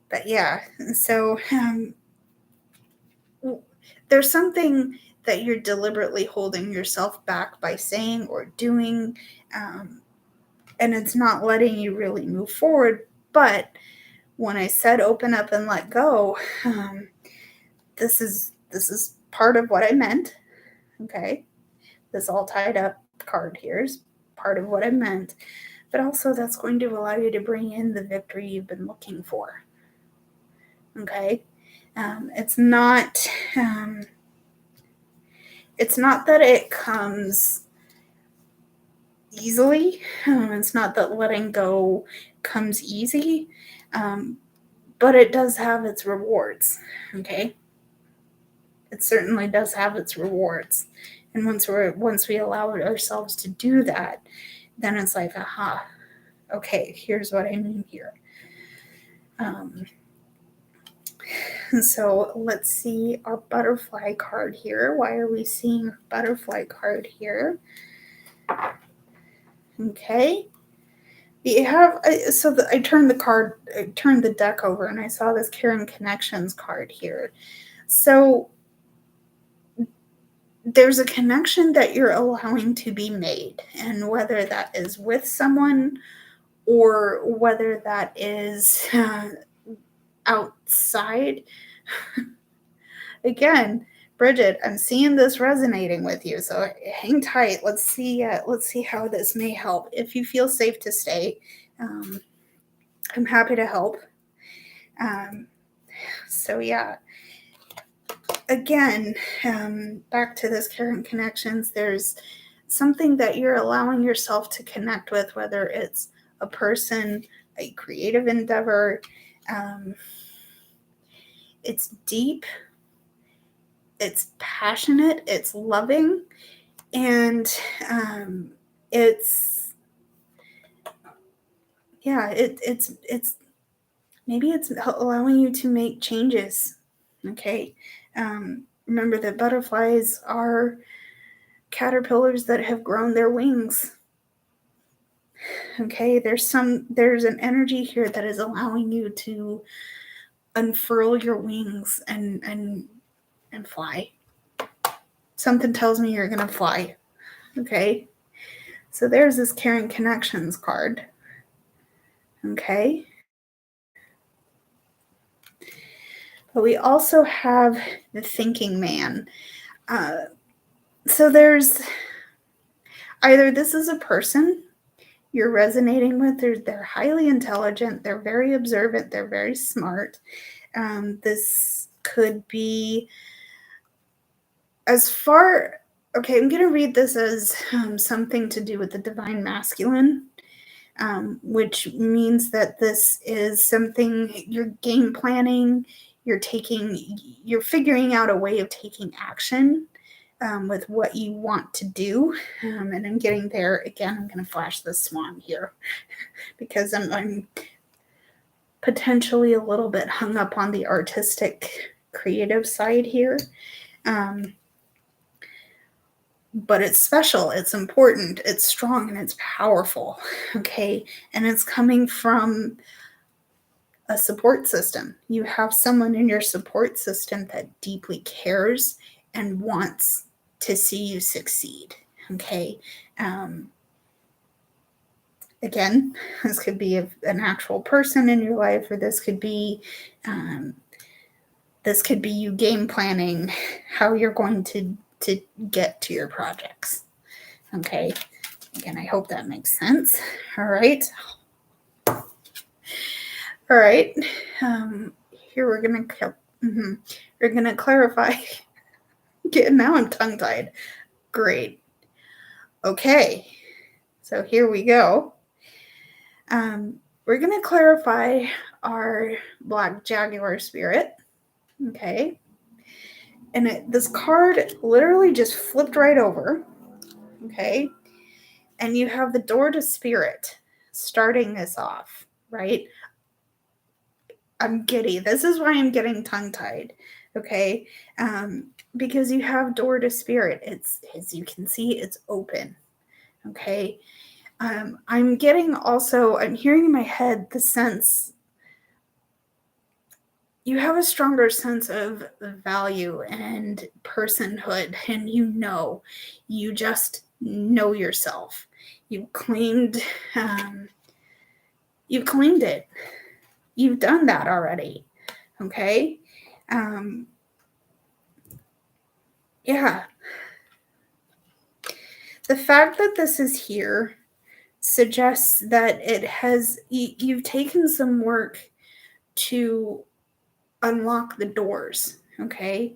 But yeah, so there's something that you're deliberately holding yourself back by saying or doing, and it's not letting you really move forward. But when I said open up and let go, this is part of what I meant. Okay, this all tied up card here is part of what I meant, but also that's going to allow you to bring in the victory you've been looking for. Okay, it's not that it comes easily. It's not that letting go comes easy, but it does have its rewards. Okay, it certainly does have its rewards, and once we allow ourselves to do that, then it's like, aha, okay, here's what I mean here. So let's see our butterfly card here. Why are we seeing a butterfly card here? Okay. You have I turned I turned the deck over, and I saw this Karen Connections card here. So there's a connection that you're allowing to be made, and whether that is with someone or whether that is outside. Again, Bridget, I'm seeing this resonating with you, so hang tight. Let's see how this may help. If you feel safe to stay, I'm happy to help. So yeah, again, back to this current connections. There's something that you're allowing yourself to connect with, whether it's a person, a creative endeavor. It's deep, it's passionate, it's loving, and it's it's maybe it's allowing you to make changes. Okay, remember that butterflies are caterpillars that have grown their wings. Okay, there's an energy here that is allowing you to unfurl your wings and fly. Something tells me you're gonna fly. Okay, so there's this Caring Connections card. Okay, but we also have the Thinking Man. So there's either this is a person you're resonating with, they're highly intelligent, they're very observant, they're very smart. This could be okay, I'm going to read this as something to do with the divine masculine, which means that this is something you're game planning, you're figuring out a way of taking action with what you want to do. And I'm getting there again. I'm going to flash the swan here because I'm potentially a little bit hung up on the artistic, creative side here. But it's special, it's important, it's strong, and it's powerful. Okay, and it's coming from a support system. You have someone in your support system that deeply cares and wants to see you succeed. Okay, again, this could be an actual person in your life, or this could be you game planning how you're going to get to your projects. Okay, again, I hope that makes sense. All right. Here we're gonna clarify. Now I'm tongue tied. Great. Okay, so here we go. We're gonna clarify our Black Jaguar spirit. Okay, and this card literally just flipped right over. Okay, and you have the door to spirit starting this off, right? I'm giddy. This is why I'm getting tongue-tied, okay? Because you have door to spirit. It's, as you can see, it's open, okay? I'm hearing in my head the sense, you have a stronger sense of value and personhood, and you just know yourself. You've claimed it. You've done that already, okay? Yeah. The fact that this is here suggests that you've taken some work to unlock the doors, okay?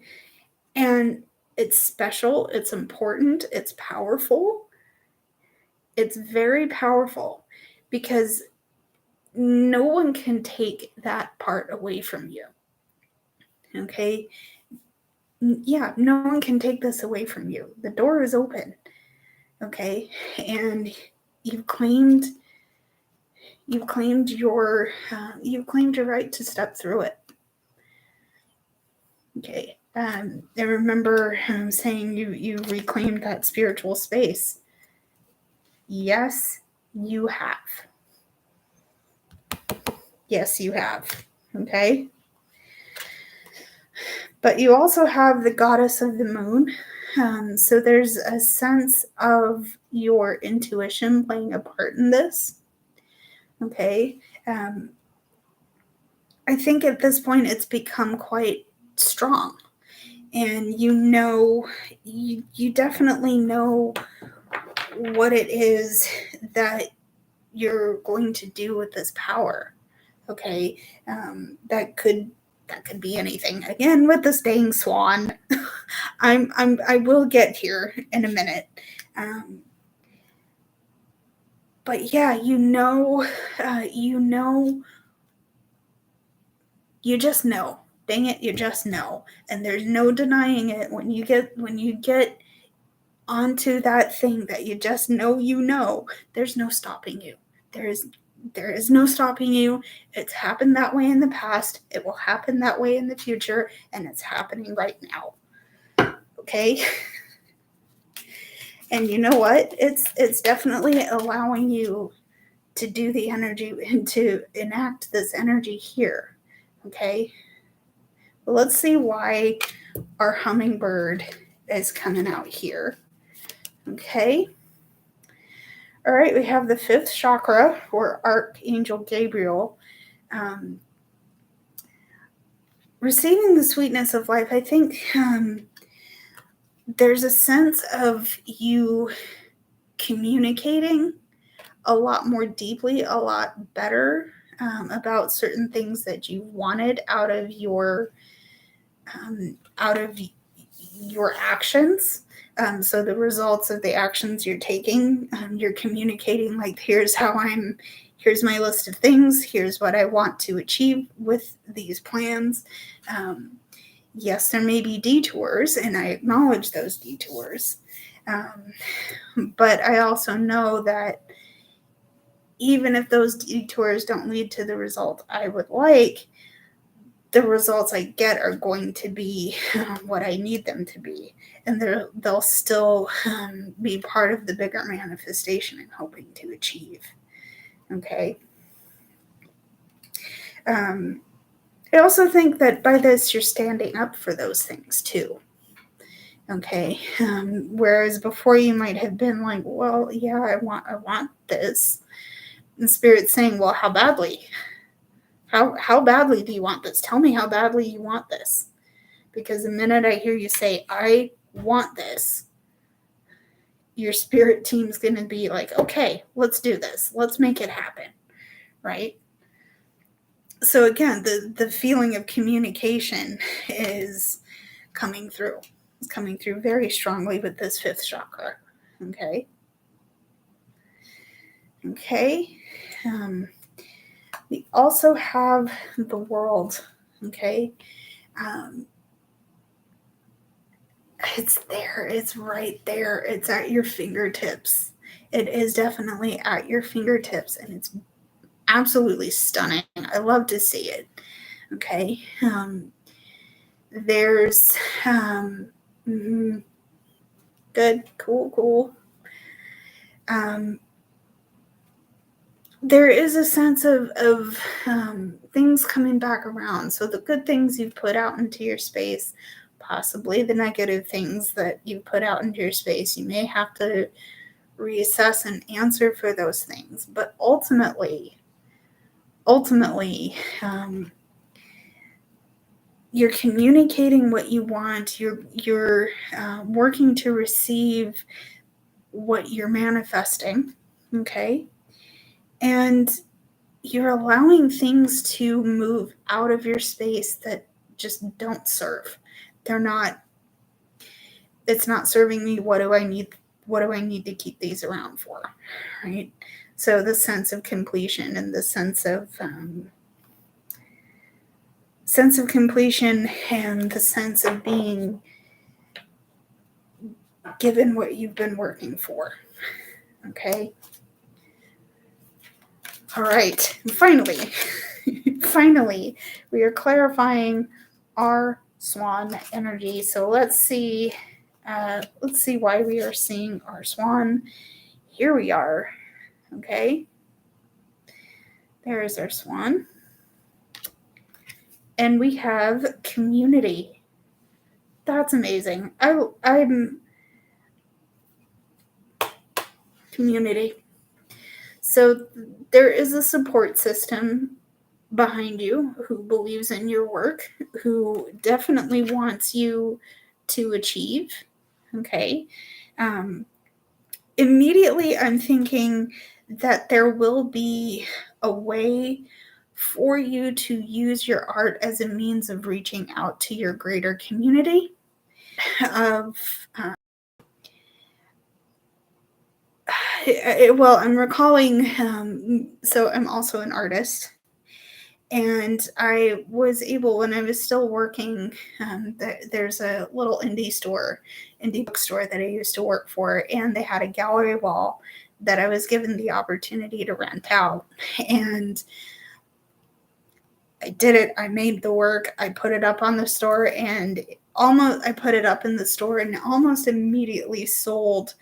And it's special, it's important, it's powerful. It's very powerful because no one can take that part away from you, okay? Yeah, no one can take this away from you. The door is open, okay? And you've claimed your right to step through it. Okay. I remember saying you reclaimed that spiritual space. Yes, you have. Yes, you have. Okay. But you also have the goddess of the moon. So there's a sense of your intuition playing a part in this. Okay. I think at this point it's become quite strong. And you definitely know what it is that you're going to do with this power. Okay. That could be anything. Again, with the staying swan, I will get here in a minute. Um, but yeah, you just know. Dang it, you just know, and there's no denying it when you get onto that thing that you just know. There's no stopping you. There is no stopping you. It's happened that way in the past. It will happen that way in the future, and it's happening right now. Okay. And you know what? It's definitely allowing you to do the energy and to enact this energy here. Okay. Well, let's see why our hummingbird is coming out here. Okay. All right. We have the fifth chakra, or Archangel Gabriel. Receiving the sweetness of life. I think there's a sense of you communicating a lot more deeply, a lot better about certain things that you wanted out of your actions. So the results of the actions you're taking, you're communicating like, here's my list of things, here's what I want to achieve with these plans. Yes, there may be detours, and I acknowledge those detours. But I also know that even if those detours don't lead to the result I would like, the results I get are going to be what I need them to be. And they'll still be part of the bigger manifestation I'm hoping to achieve. Okay. I also think that by this, you're standing up for those things too. Okay. Whereas before you might have been like, well, yeah, I want this. And Spirit's saying, well, how badly? How badly do you want this? Tell me how badly you want this. Because the minute I hear you say, I want this, your spirit team's going to be like, okay, let's do this. Let's make it happen. Right? So again, the feeling of communication is coming through. It's coming through very strongly with this fifth chakra. Okay. Okay. We also have the world. Okay. It's there. It's right there. It's at your fingertips. It is definitely at your fingertips, and it's absolutely stunning. I love to see it. Okay. There's good, cool. There is a sense of things coming back around. So the good things you've put out into your space, possibly the negative things that you put out into your space, you may have to reassess and answer for those things. But ultimately, you're communicating what you want. You're working to receive what you're manifesting. Okay. And you're allowing things to move out of your space that just don't serve. It's not serving me. What do I need to keep these around for? Right. So the sense of completion and the sense of completion and the sense of being given what you've been working for. Okay. All right. Finally, we are clarifying our swan energy. So let's see why we are seeing our swan. Here we are. Okay. There is our swan. And we have community. That's amazing. I'm community. So there is a support system behind you who believes in your work, who definitely wants you to achieve. Okay. Um, Immediately, I'm thinking that there will be a way for you to use your art as a means of reaching out to your greater community of well, I'm recalling, so I'm also an artist. And I was able, when I was still working, there's a little indie bookstore that I used to work for, and they had a gallery wall that I was given the opportunity to rent out. And I did it. I made the work. I put it up on the store, and I put it up in the store and almost immediately sold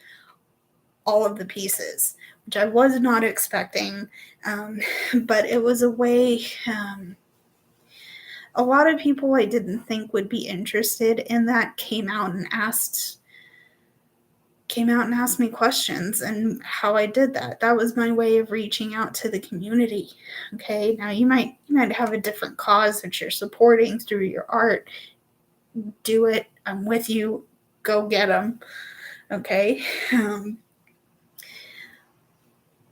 all of the pieces, which I was not expecting. But it was a way. A lot of people I didn't think would be interested in that came out and asked me questions, and how I did that. That was my way of reaching out to the community. Okay. Now you might have a different cause that you're supporting through your art. Do it. I'm with you. Go get them. Okay.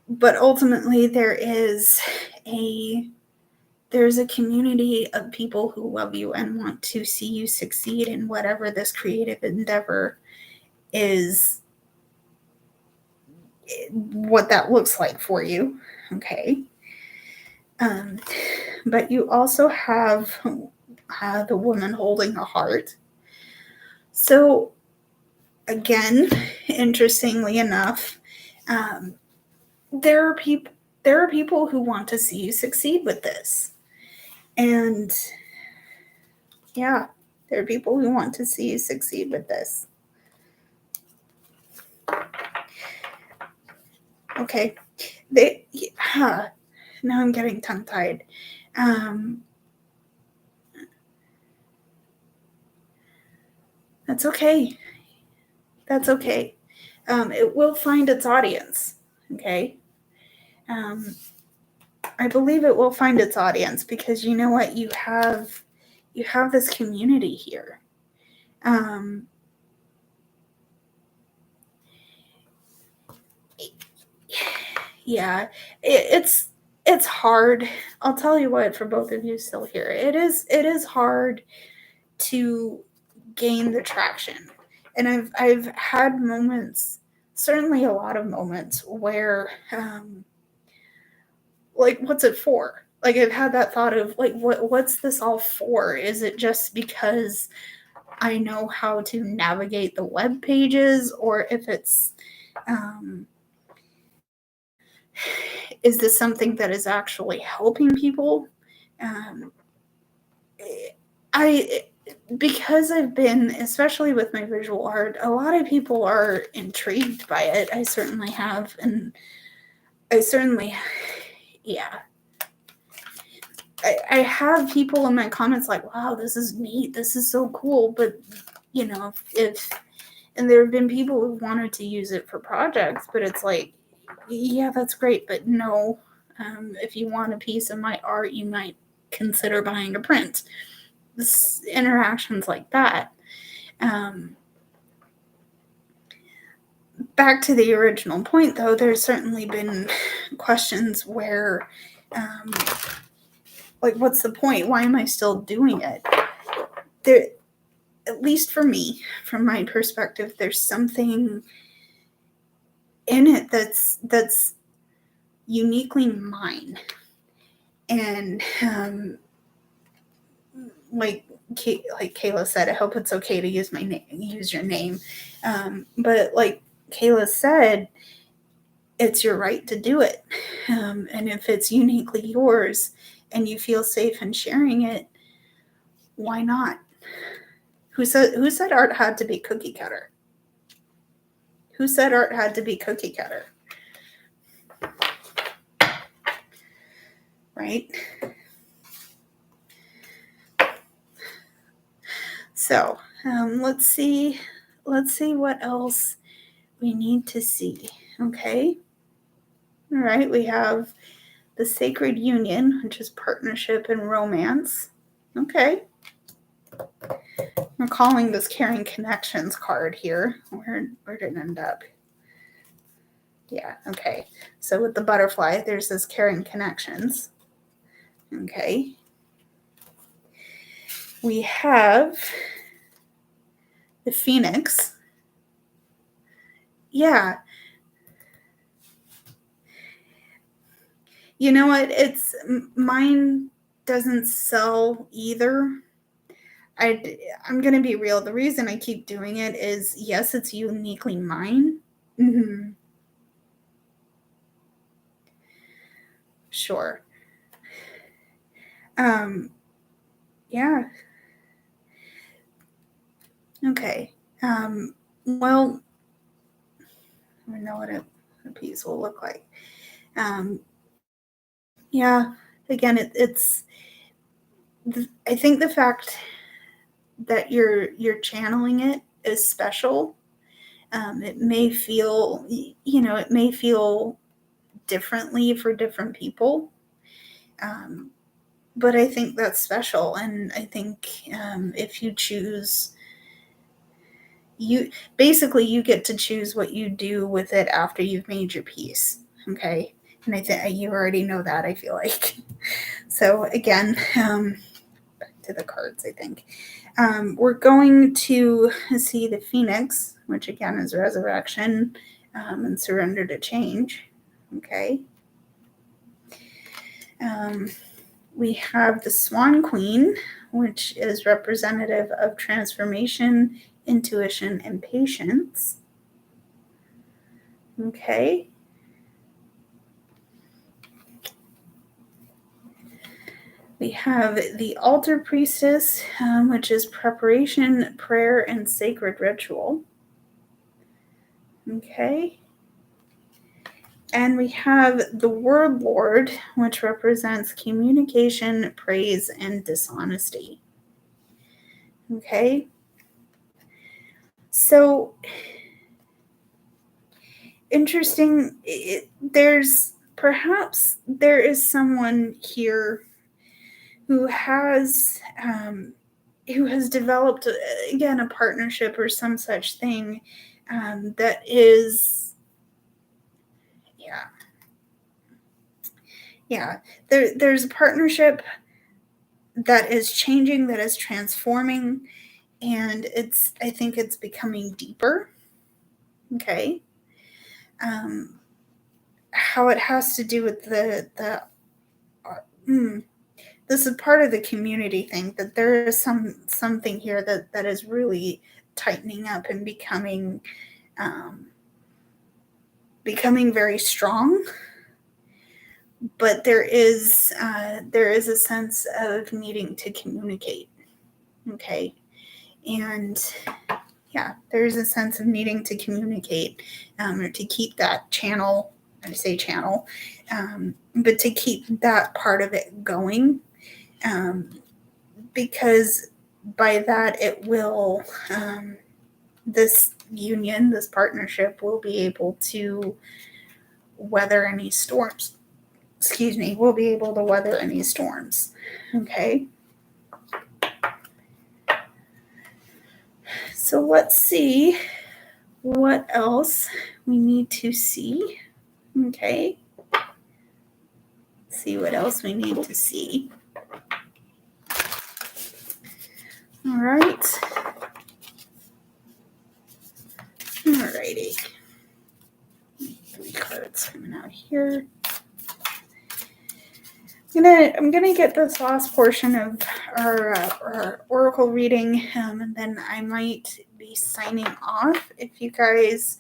But ultimately there's a community of people who love you and want to see you succeed in whatever this creative endeavor is, what that looks like for you. Okay. But you also have the woman holding a heart. So again, interestingly enough, there are people who want to see you succeed with this. And yeah, there are people who want to see you succeed with this. Okay. Now I'm getting tongue-tied. That's okay. That's okay. It will find its audience. Okay. I believe it will find its audience, because you know what? You have this community here. Yeah, it's hard. I'll tell you what, for both of you still here, it is hard to gain the traction. And I've had moments, certainly a lot of moments, where like, what's it for? Like, I've had that thought of, like, what's this all for? Is it just because I know how to navigate the web pages, or if it's is this something that is actually helping people? I Because I've been, especially with my visual art, a lot of people are intrigued by it. I certainly have, and yeah. I have people in my comments like, wow, this is neat, this is so cool. But and there have been people who wanted to use it for projects, but it's like, yeah, that's great, but no. If you want a piece of my art, you might consider buying a print. Interactions like that. Back to the original point, though, there's certainly been questions where, like, what's the point? Why am I still doing it? There, at least for me, from my perspective, there's something in it that's uniquely mine. And like Kayla said, I hope it's okay to use my name, use your name. But like Kayla said, it's your right to do it. And if it's uniquely yours and you feel safe in sharing it, why not? Who said art had to be cookie cutter? Who said art had to be cookie cutter? Right? So let's see what else we need to see. Okay. All right. We have the sacred union, which is partnership and romance. Okay. We're calling this caring connections card here. Where did it end up? Yeah. Okay. So with the butterfly, there's this caring connections. Okay. We have the phoenix. Yeah. You know what? Mine doesn't sell either. I'm going to be real. The reason I keep doing it is, yes, it's uniquely mine. Mm-hmm. Sure. Yeah. Okay. Well, I know what a piece will look like. Yeah. Again, it's. I think the fact that you're channeling it is special. It may feel, it may feel differently for different people. But I think that's special. And I think if you choose, you get to choose what you do with it after you've made your piece. Okay. And I think you already know that, I feel like. So again, back to the cards, I think. We're going to see the phoenix, which again is resurrection and surrender to change. Okay. We have the Swan Queen, which is representative of transformation, intuition, and patience. Okay. We have the Altar Priestess, which is preparation, prayer, and sacred ritual. Okay. And we have the Word Lord, which represents communication, praise, and dishonesty. Okay. So, interesting. There is someone here who has developed, again, a partnership or some such thing that is, there's a partnership that is changing, that is transforming, and I think it's becoming deeper. Okay. How it has to do with this is part of the community thing, that there is something here that is really tightening up and becoming very strong. But there is a sense of needing to communicate. Okay. And yeah, there's a sense of needing to communicate, or to keep that channel, I say channel, but to keep that part of it going, because by that it will, this union, this partnership will be able to weather any storms. We'll be able to weather any storms. Okay. So let's see what else we need to see. Okay. See what else we need to see. All right. Alrighty. 3 cards coming out here. I'm gonna get this last portion of our oracle reading, and then I might be signing off. If you guys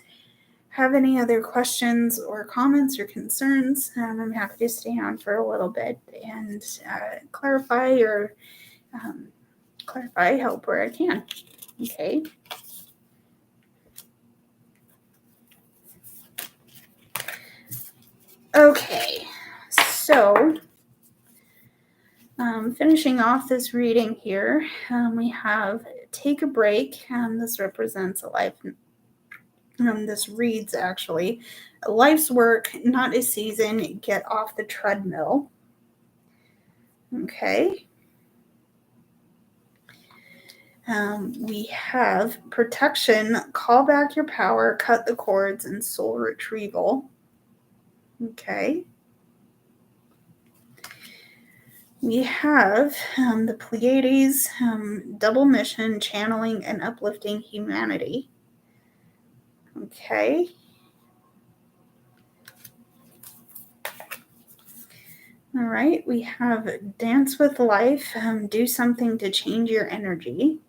have any other questions or comments or concerns, I'm happy to stay on for a little bit and clarify, help where I can. Okay. Okay. So, finishing off this reading here, we have take a break. This represents a life. This reads actually, life's work, not a season. Get off the treadmill. Okay. We have protection, call back your power, cut the cords, and soul retrieval. Okay. We have the Pleiades, double mission, channeling and uplifting humanity. Okay. All right. We have dance with life, do something to change your energy.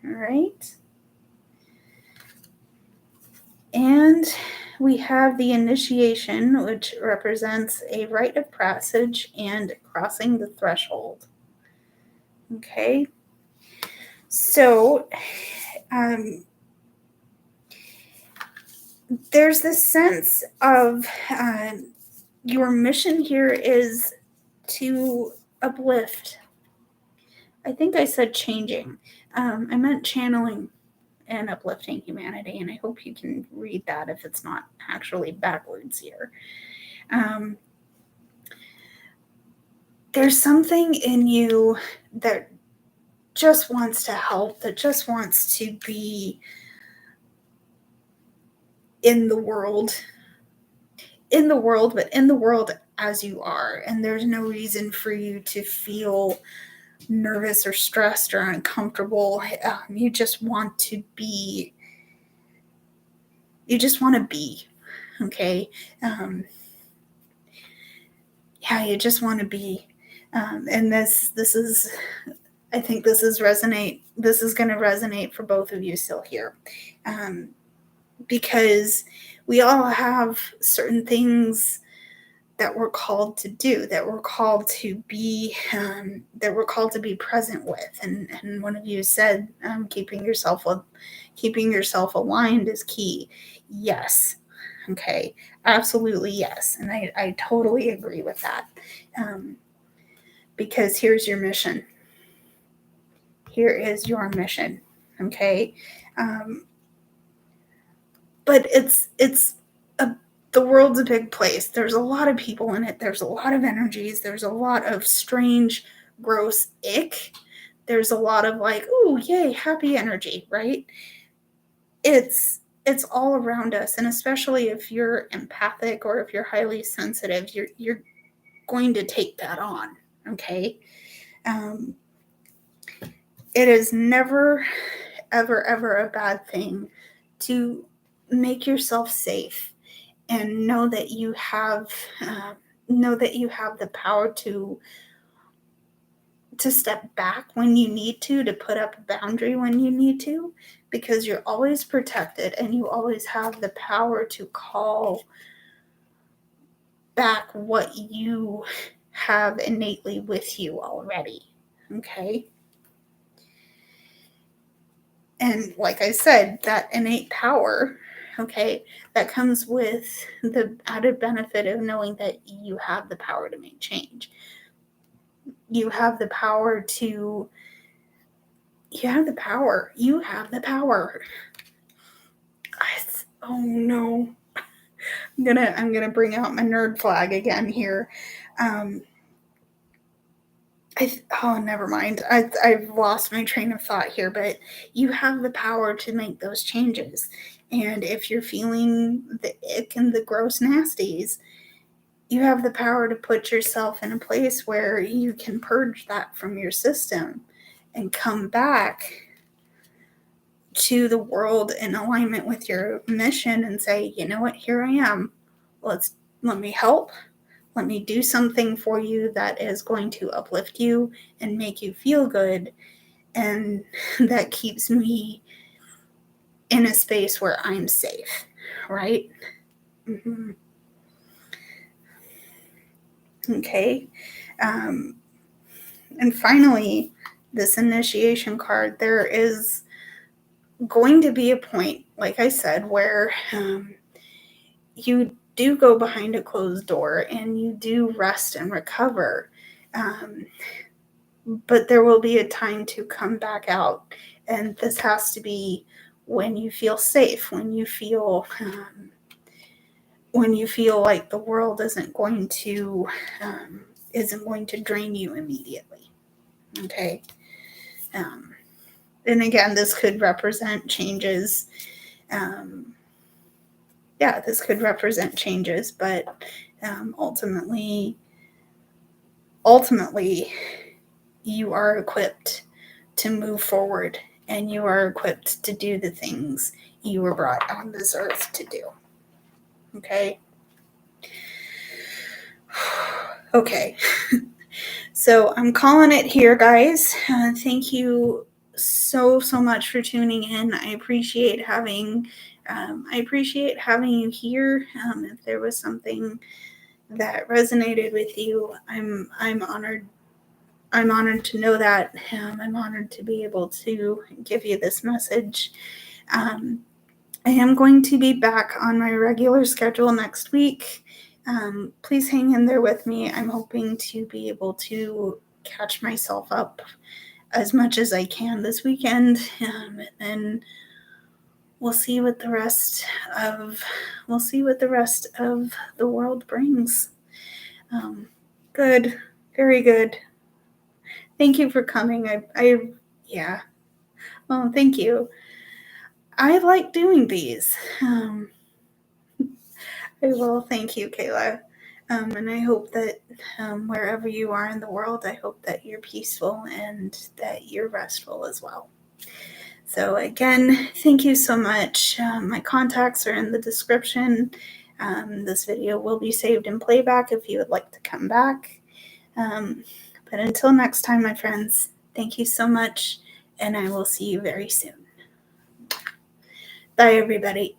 All right. And we have the initiation, which represents a rite of passage and crossing the threshold. Okay. So, there's this sense of your mission here is to uplift. I think I said changing. I meant channeling and uplifting humanity, and I hope you can read that if it's not actually backwards here. There's something in you that just wants to help, that just wants to be in the world, but in the world as you are. And there's no reason for you to feel nervous or stressed or uncomfortable. You just want to be. You just want to be. Okay. You just want to be. And this is, I think this is going to resonate for both of you still here. Because we all have certain things that we're called to do, that we're called to be present with. And one of you said, keeping yourself aligned is key. Yes. Okay. Absolutely. Yes. And I totally agree with that. Because here's your mission. Here is your mission. Okay. But the world's a big place. There's a lot of people in it. There's a lot of energies. There's a lot of strange, gross ick. There's a lot of like, ooh, yay, happy energy, right? It's all around us. And especially if you're empathic or if you're highly sensitive, you're going to take that on. Okay. It is never, ever, ever a bad thing to make yourself safe and know that you have the power to step back when you need to put up a boundary when you need to, because you're always protected and you always have the power to call back what you have innately with you already. Okay. And like I said, that innate power, okay, that comes with the added benefit of knowing that you have the power to make change. You have the power to, you have the power. Oh no. I'm gonna bring out my nerd flag again here. Never mind. I've lost my train of thought here, but you have the power to make those changes. And if you're feeling the ick and the gross nasties, you have the power to put yourself in a place where you can purge that from your system and come back to the world in alignment with your mission and say, you know what, here I am. Let me help. Let me do something for you that is going to uplift you and make you feel good. And that keeps me in a space where I'm safe, right? Mm-hmm. Okay. And finally, this initiation card, there is going to be a point, like I said, where you do go behind a closed door and you do rest and recover. but there will be a time to come back out. And this has to be when you feel safe, when you feel like the world isn't going to drain you immediately. Okay. And again, this could represent changes. This could represent changes, but ultimately, you are equipped to move forward, and you are equipped to do the things you were brought on this earth to do. Okay? Okay. So I'm calling it here, guys. Thank you so much for tuning in. I appreciate having you here. If there was something that resonated with you, I'm honored. I'm honored to know that. I'm honored to be able to give you this message. I am going to be back on my regular schedule next week. Please hang in there with me. I'm hoping to be able to catch myself up as much as I can this weekend, and we'll see what the rest of the world brings. Good, very good. Thank you for coming. Oh, thank you. I like doing these. Thank you, Kayla. And I hope that wherever you are in the world, I hope that you're peaceful and that you're restful as well. So again, thank you so much. My contacts are in the description. This video will be saved in playback if you would like to come back. But until next time, my friends, thank you so much, and I will see you very soon. Bye, everybody.